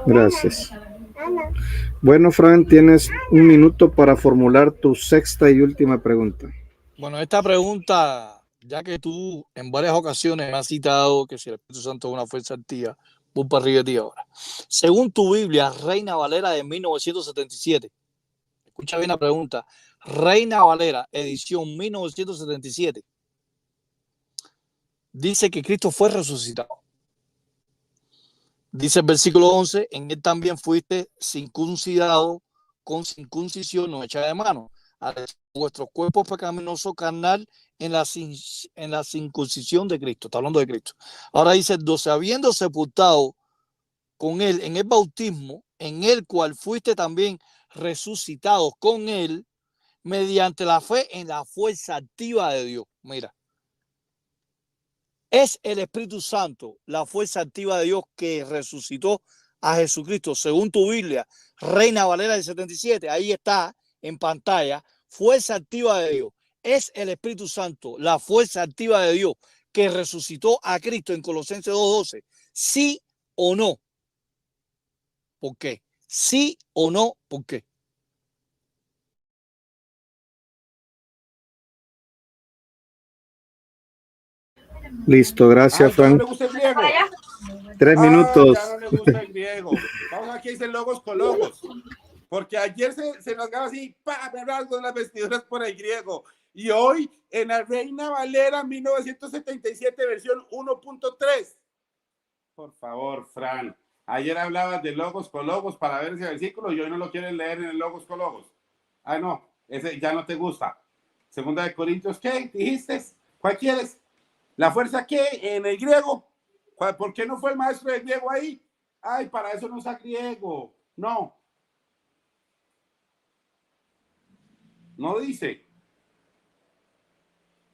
Gracias. Bueno, Fran, tienes 1 minuto para formular tu 6ª y última pregunta. Bueno, esta pregunta, ya que tú en varias ocasiones me has citado que si el Espíritu Santo es una fuerza activa, voy para arriba de ti ahora. Según tu Biblia, Reina Valera de 1977, escucha bien la pregunta, Reina Valera, edición 1977, dice que Cristo fue resucitado. Dice el versículo 11, en él también fuiste circuncidado con circuncisión no hecha de mano, a vuestros cuerpos pecaminosos carnal en la circuncisión de Cristo. Está hablando de Cristo. Ahora dice, 12, habiendo sepultado con él en el bautismo, en el cual fuiste también resucitados con él, mediante la fe en la fuerza activa de Dios. Mira. Es el Espíritu Santo, la fuerza activa de Dios que resucitó a Jesucristo, según tu Biblia, Reina Valera del 77, ahí está en pantalla, fuerza activa de Dios. Es el Espíritu Santo, la fuerza activa de Dios que resucitó a Cristo en Colosenses 2:12. ¿Sí o no? ¿Por qué? ¿Sí o no? ¿Por qué? Listo, gracias, ¿Ya no Frank. le gusta el griego? 3 minutos. Ya no le gusta el griego. Vamos aquí a decir logos con logos. Porque ayer se nos daba así, me rasgo las vestiduras por el griego. Y hoy en la Reina Valera 1977, versión 1.3. Por favor, Fran. Ayer hablabas de logos con logos para ver ese versículo y hoy no lo quieres leer en el logos con logos. Ah, no, ese ya no te gusta. Segunda de Corintios, ¿qué? ¿Dijiste? ¿Cuál quieres? ¿La fuerza qué? En el griego. ¿Por qué no fue el maestro del griego ahí? Ay, para eso no usa griego. No. No dice.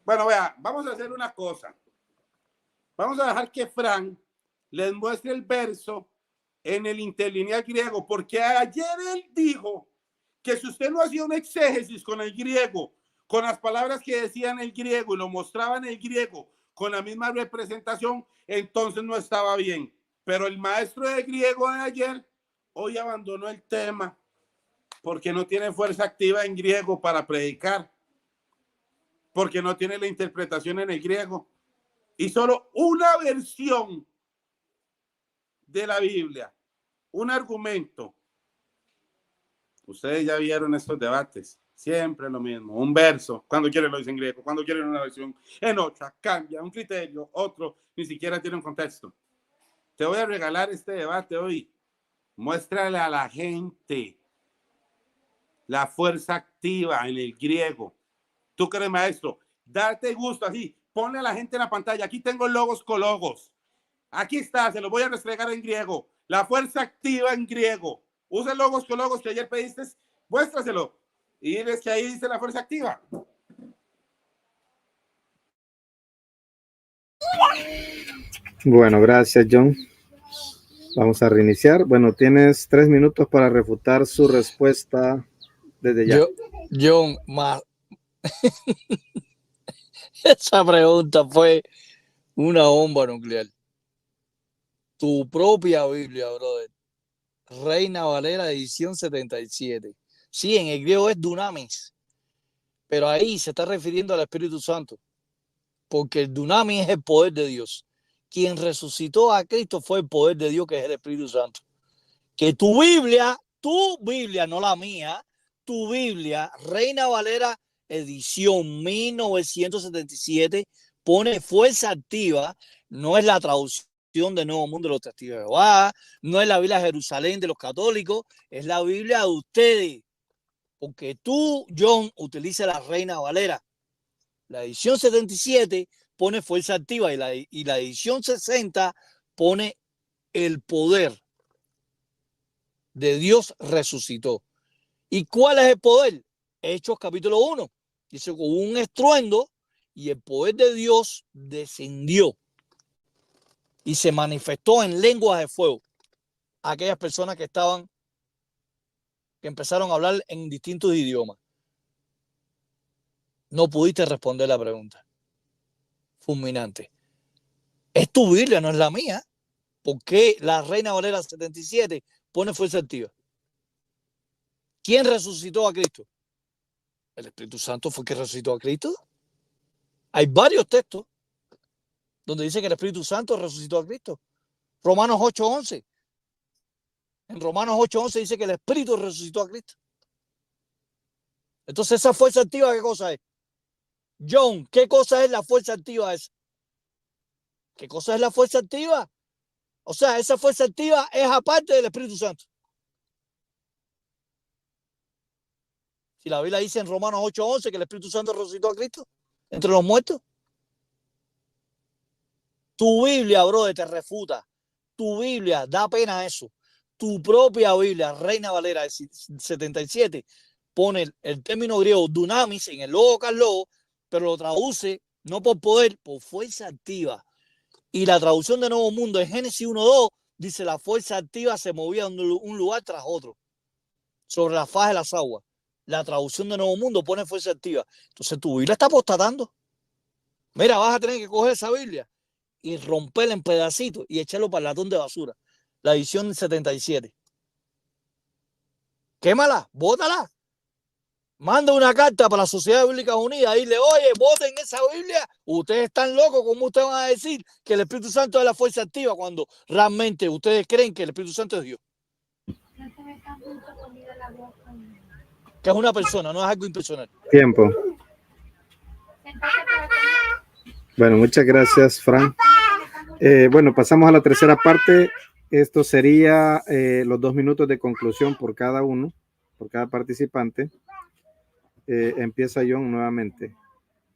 Bueno, vea, vamos a hacer una cosa. Vamos a dejar que Fran les muestre el verso en el interlineal griego, porque ayer él dijo que si usted no hacía un exégesis con el griego, con las palabras que decían el griego y lo mostraba en el griego con la misma representación, entonces no estaba bien. Pero el maestro de griego de ayer hoy abandonó el tema porque no tiene fuerza activa en griego para predicar, porque no tiene la interpretación en el griego y solo una versión de la Biblia, un argumento. Ustedes ya vieron estos debates, siempre lo mismo, un verso, cuando quieren lo dicen en griego, cuando quieren una versión en otra, cambia un criterio, otro, ni siquiera tiene un contexto. Te voy a regalar este debate hoy. Muéstrale a la gente la fuerza activa en el griego. Tú que eres maestro, date gusto así, ponle a la gente en la pantalla. Aquí tengo logos con logos. Aquí está, se lo voy a restregar en griego. La fuerza activa en griego. Usa el logos con logos que ayer pediste, muéstraselo. Y ves que ahí dice la fuerza activa. Bueno, gracias, John. Vamos a reiniciar. Bueno, tienes 3 minutos para refutar su respuesta desde ya. John, esa pregunta fue una bomba nuclear. Tu propia Biblia, brother. Reina Valera, edición 77. Sí, en el griego es dunamis, pero ahí se está refiriendo al Espíritu Santo, porque el dunamis es el poder de Dios. Quien resucitó a Cristo fue el poder de Dios, que es el Espíritu Santo. Que tu Biblia, no la mía, tu Biblia, Reina Valera, edición 1977, pone fuerza activa, no es la traducción de Nuevo Mundo de los Testigos de Jehová, no es la Biblia de Jerusalén de los católicos, es la Biblia de ustedes. Porque tú, John, utiliza la Reina Valera. La edición 77 pone fuerza activa y la edición 60 pone el poder de Dios resucitó. ¿Y cuál es el poder? Hechos capítulo 1. Dice, con un estruendo y el poder de Dios descendió y se manifestó en lenguas de fuego. Aquellas personas que empezaron a hablar en distintos idiomas. No pudiste responder la pregunta. Fulminante. Es tu Biblia, no es la mía. ¿Por qué la Reina Valera 77 pone fuerza activa? ¿Quién resucitó a Cristo? ¿El Espíritu Santo fue el que resucitó a Cristo? Hay varios textos donde dice que el Espíritu Santo resucitó a Cristo. Romanos 8:11. En Romanos 8:11 dice que el Espíritu resucitó a Cristo. Entonces, esa fuerza activa, ¿qué cosa es? John, ¿qué cosa es la fuerza activa esa? ¿Qué cosa es la fuerza activa? O sea, esa fuerza activa es aparte del Espíritu Santo. Si la Biblia dice en Romanos 8:11 que el Espíritu Santo resucitó a Cristo entre los muertos. Tu Biblia, brother, te refuta. Tu Biblia, da pena eso. Tu propia Biblia, Reina Valera 77, pone el término griego dunamis en el logo carlogo, pero lo traduce no por poder, por fuerza activa. Y la traducción de Nuevo Mundo en Génesis 1:2 dice la fuerza activa se movía de un lugar tras otro sobre la faz de las aguas. La traducción de Nuevo Mundo pone fuerza activa. Entonces tu Biblia está apostatando. Mira, vas a tener que coger esa Biblia y romperla en pedacitos y echarlo para el latón de basura. La edición 77. Quémala, bótala. manda una carta para la Sociedad Bíblica Unida y dile, oye, voten esa Biblia. Ustedes están locos, ¿cómo ustedes van a decir que el Espíritu Santo es la fuerza activa cuando realmente ustedes creen que el Espíritu Santo es Dios? Que es una persona, no es algo impersonal. Tiempo. Bueno, muchas gracias, Fran. Bueno, pasamos a la tercera parte. Esto sería los 2 minutos de conclusión por cada uno, por cada participante. Empieza John nuevamente.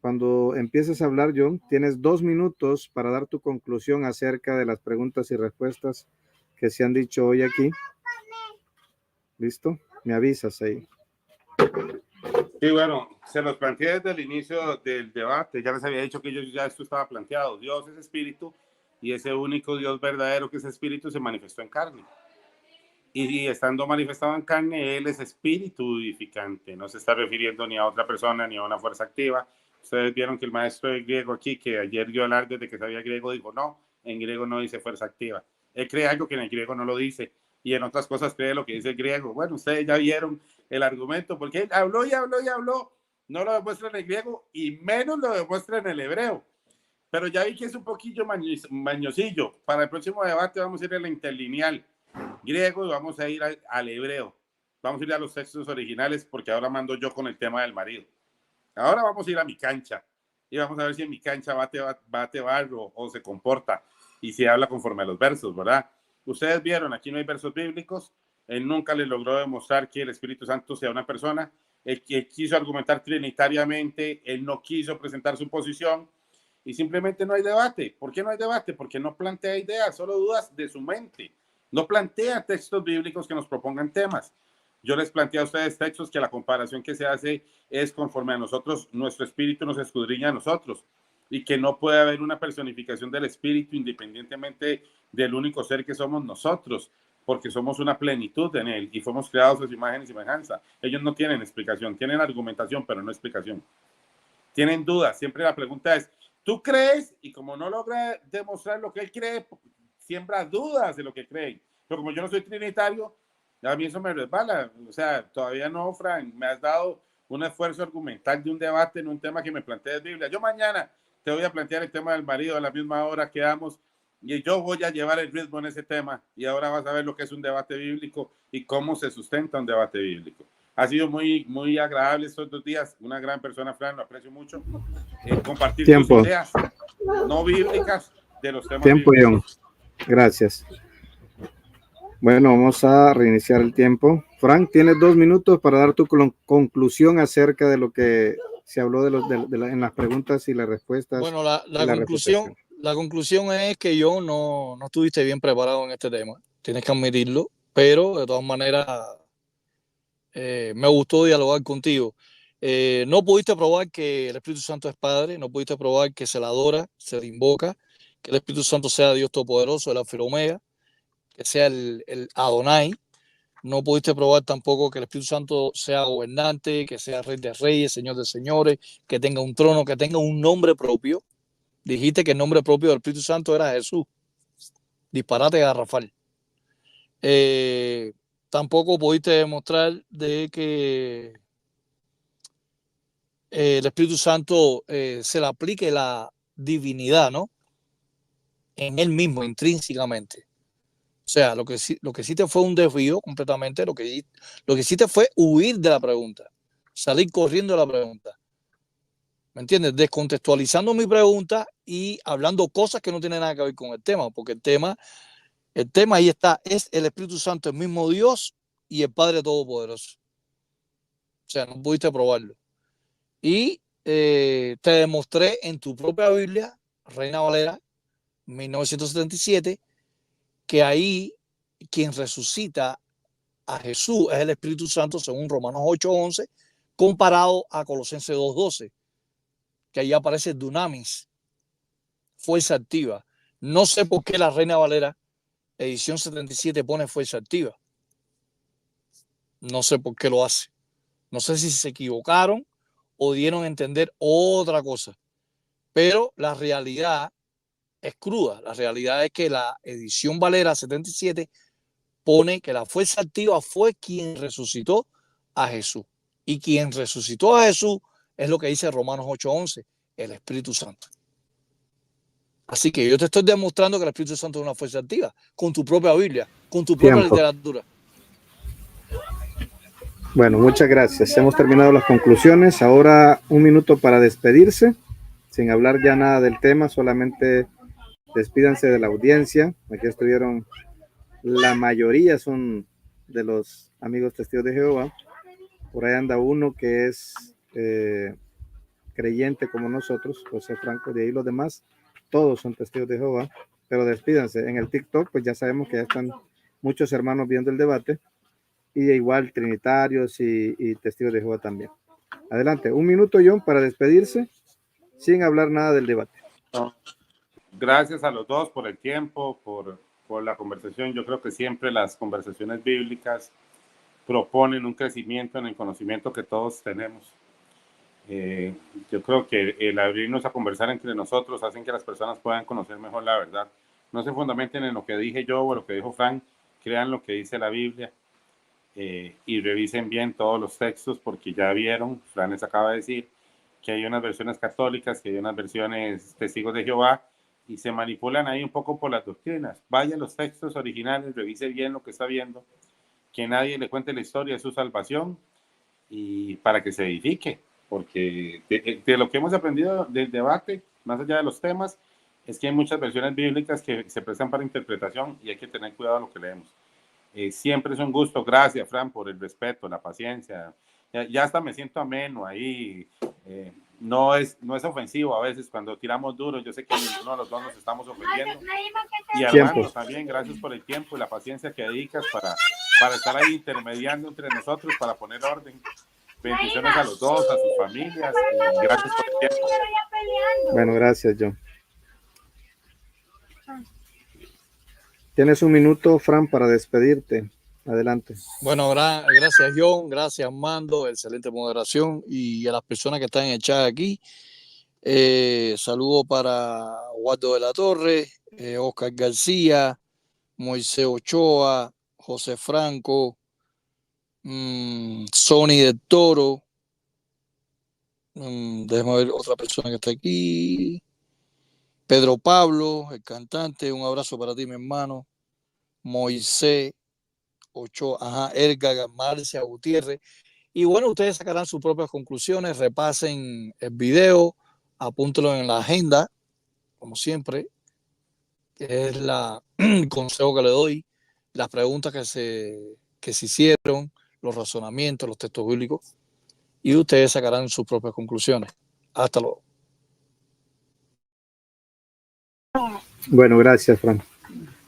Cuando empieces a hablar, John, tienes 2 minutos para dar tu conclusión acerca de las preguntas y respuestas que se han dicho hoy aquí. ¿Listo? Me avisas ahí. Sí, bueno, se los planteé desde el inicio del debate. Ya les había dicho que ya esto estaba planteado. Dios es espíritu y ese único Dios verdadero que es espíritu se manifestó en carne. Y estando manifestado en carne, Él es espíritu vivificante. No se está refiriendo ni a otra persona ni a una fuerza activa. Ustedes vieron que el maestro de griego aquí, que ayer dio alarde de que sabía griego, dijo, no, en griego no dice fuerza activa. Él cree algo que en el griego no lo dice. Y en otras cosas cree lo que dice el griego. Bueno, ustedes ya vieron el argumento, porque él habló y habló y habló. No lo demuestra en el griego y menos lo demuestra en el hebreo. Pero ya vi que es un poquillo mañosillo. Para el próximo debate vamos a ir a la interlineal griego y vamos a ir al hebreo. Vamos a ir a los textos originales porque ahora mando yo con el tema del marido. Ahora vamos a ir a mi cancha y vamos a ver si en mi cancha bate barro o se comporta y si habla conforme a los versos, ¿verdad? Ustedes vieron, aquí no hay versos bíblicos. Él nunca le logró demostrar que el Espíritu Santo sea una persona. Él quiso argumentar trinitariamente, él no quiso presentar su posición y simplemente no hay debate. ¿Por qué no hay debate? Porque no plantea ideas, solo dudas de su mente. No plantea textos bíblicos que nos propongan temas. Yo les planteo a ustedes textos que la comparación que se hace es conforme a nosotros, nuestro espíritu nos escudriña a nosotros y que no puede haber una personificación del espíritu independientemente del único ser que somos nosotros, porque somos una plenitud en él y fuimos creados a su imagen y semejanza. Ellos no tienen explicación, tienen argumentación, pero no explicación. Tienen dudas, siempre la pregunta es, ¿tú crees? Y como no logra demostrar lo que él cree, siembra dudas de lo que creen. Pero como yo no soy trinitario, a mí eso me resbala. O sea, todavía no, Frank, me has dado un esfuerzo argumental de un debate en un tema que me plantees Biblia. Yo mañana te voy a plantear el tema del marido a la misma hora que damos y yo voy a llevar el ritmo en ese tema y ahora vas a ver lo que es un debate bíblico y cómo se sustenta un debate bíblico. Ha sido muy agradable estos 2 días. Una gran persona, Fran, lo aprecio mucho. Compartir tus ideas no bíblicas de los temas bíblicos. John. Gracias. Bueno, vamos a reiniciar el tiempo. Frank, tienes 2 minutos para dar tu conclusión acerca de lo que se habló en las preguntas y las respuestas. Bueno, la conclusión es que yo no estuviste bien preparado en este tema. Tienes que admitirlo, pero de todas maneras me gustó dialogar contigo. No pudiste probar que el Espíritu Santo es Padre, no pudiste probar que se le adora, se le invoca, que el Espíritu Santo sea Dios Todopoderoso, el Alfa y Omega, que sea el Adonai. No pudiste probar tampoco que el Espíritu Santo sea gobernante, que sea Rey de Reyes, Señor de Señores, que tenga un trono, que tenga un nombre propio. Dijiste que el nombre propio del Espíritu Santo era Jesús. Disparate garrafal. Tampoco pudiste demostrar de que el Espíritu Santo se le aplique la divinidad, ¿no? En él mismo, intrínsecamente. O sea, lo que hiciste fue un desvío completamente. Lo que hiciste fue huir de la pregunta, salir corriendo de la pregunta. ¿Me entiendes? Descontextualizando mi pregunta y hablando cosas que no tienen nada que ver con el tema, porque el tema ahí está, es el Espíritu Santo, el mismo Dios y el Padre Todopoderoso. O sea, no pudiste probarlo. Y te demostré en tu propia Biblia, Reina Valera, 1977, que ahí quien resucita a Jesús es el Espíritu Santo, según Romanos 8:11, comparado a Colosenses 2:12, que ahí aparece dunamis, fuerza activa. No sé por qué la Reina Valera, edición 77, pone fuerza activa. No sé por qué lo hace. No sé si se equivocaron o dieron a entender otra cosa. Pero la realidad es cruda. La realidad es que la edición Valera 77 pone que la fuerza activa fue quien resucitó a Jesús Y quien resucitó a Jesús es lo que dice Romanos 8:11, el Espíritu Santo. Así que yo te estoy demostrando que el Espíritu Santo es una fuerza activa, con tu propia Biblia, con tu propia literatura. Bueno, muchas gracias. Hemos terminado las conclusiones. Ahora un minuto para despedirse, sin hablar ya nada del tema, solamente despídanse de la audiencia. Aquí estuvieron, la mayoría son de los amigos testigos de Jehová. Por ahí anda uno que es creyente como nosotros, José Franco. De ahí los demás, todos son testigos de Jehová. Pero despídanse. En el TikTok, pues ya sabemos que ya están muchos hermanos viendo el debate. Y igual trinitarios y testigos de Jehová también. Adelante, un minuto, John, para despedirse, sin hablar nada del debate. Gracias a los dos por el tiempo, por la conversación. Yo creo que siempre las conversaciones bíblicas proponen un crecimiento en el conocimiento que todos tenemos. Yo creo que el abrirnos a conversar entre nosotros hacen que las personas puedan conocer mejor la verdad. No se fundamenten en lo que dije yo o lo que dijo Frank, crean lo que dice la Biblia. Y revisen bien todos los textos, porque ya vieron, Fran les acaba de decir que hay unas versiones católicas, que hay unas versiones testigos de Jehová, y se manipulan ahí un poco por las doctrinas. Vaya a los textos originales, revise bien lo que está viendo, que nadie le cuente la historia de su salvación, y para que se edifique, porque de lo que hemos aprendido del debate, más allá de los temas, es que hay muchas versiones bíblicas que se prestan para interpretación y hay que tener cuidado en lo que leemos. Siempre es un gusto. Gracias, Fran, por el respeto, la paciencia. Ya hasta me siento ameno ahí. No es ofensivo a veces cuando tiramos duro. Yo sé que ninguno de los dos nos estamos ofendiendo. Y Armando también, gracias por el tiempo y la paciencia que dedicas para estar ahí intermediando entre nosotros, para poner orden. Bendiciones a los dos, a sus familias. Y gracias por el tiempo. Bueno, gracias, John. Tienes un minuto, Fran, para despedirte. Adelante. Bueno, gracias, John. Gracias, Armando. Excelente moderación. Y a las personas que están en el chat aquí. Saludo para Waldo de la Torre, Oscar García, Moisés Ochoa, José Franco, Sony del Toro. Déjame ver otra persona que está aquí. Pedro Pablo, el cantante. Un abrazo para ti, mi hermano. Moisés Ochoa, Edgar Marcia Gutiérrez. Y bueno, ustedes sacarán sus propias conclusiones, repasen el video, apúntelo en la agenda, como siempre, que es el consejo que le doy, las preguntas que se hicieron, los razonamientos, los textos bíblicos, y ustedes sacarán sus propias conclusiones. Hasta luego. Bueno, gracias, Fran.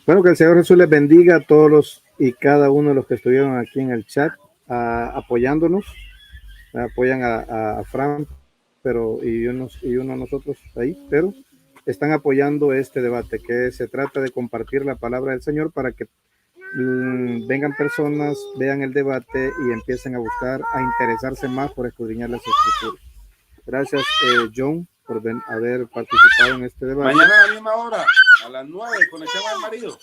Bueno, que el Señor Jesús les bendiga a todos los y cada uno de los que estuvieron aquí en el chat apoyándonos. Apoyan a Fran, y uno de nosotros ahí, pero están apoyando este debate, que se trata de compartir la palabra del Señor para que vengan personas, vean el debate y empiecen a buscar, a interesarse más por escudriñar las escrituras. Gracias, John, por haber participado en este debate. Mañana a la misma hora, a las 9, con el tema del marido.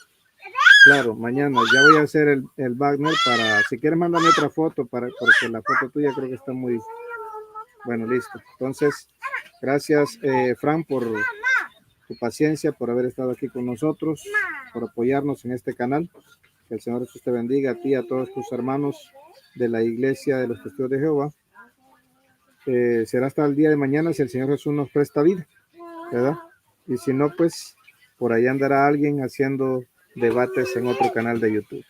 Claro, mañana ya voy a hacer el Wagner para, si quieres mándame otra foto, porque la foto tuya creo que está muy, bueno, listo. Entonces, gracias, Fran, por tu paciencia, por haber estado aquí con nosotros, por apoyarnos en este canal. Que el Señor Jesús te bendiga a ti y a todos tus hermanos de la Iglesia de los Testigos de Jehová. Será hasta el día de mañana si el Señor Jesús nos presta vida, ¿verdad? Y si no, pues por ahí andará alguien haciendo debates en otro canal de YouTube.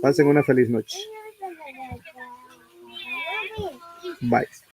Pasen una feliz noche. Bye.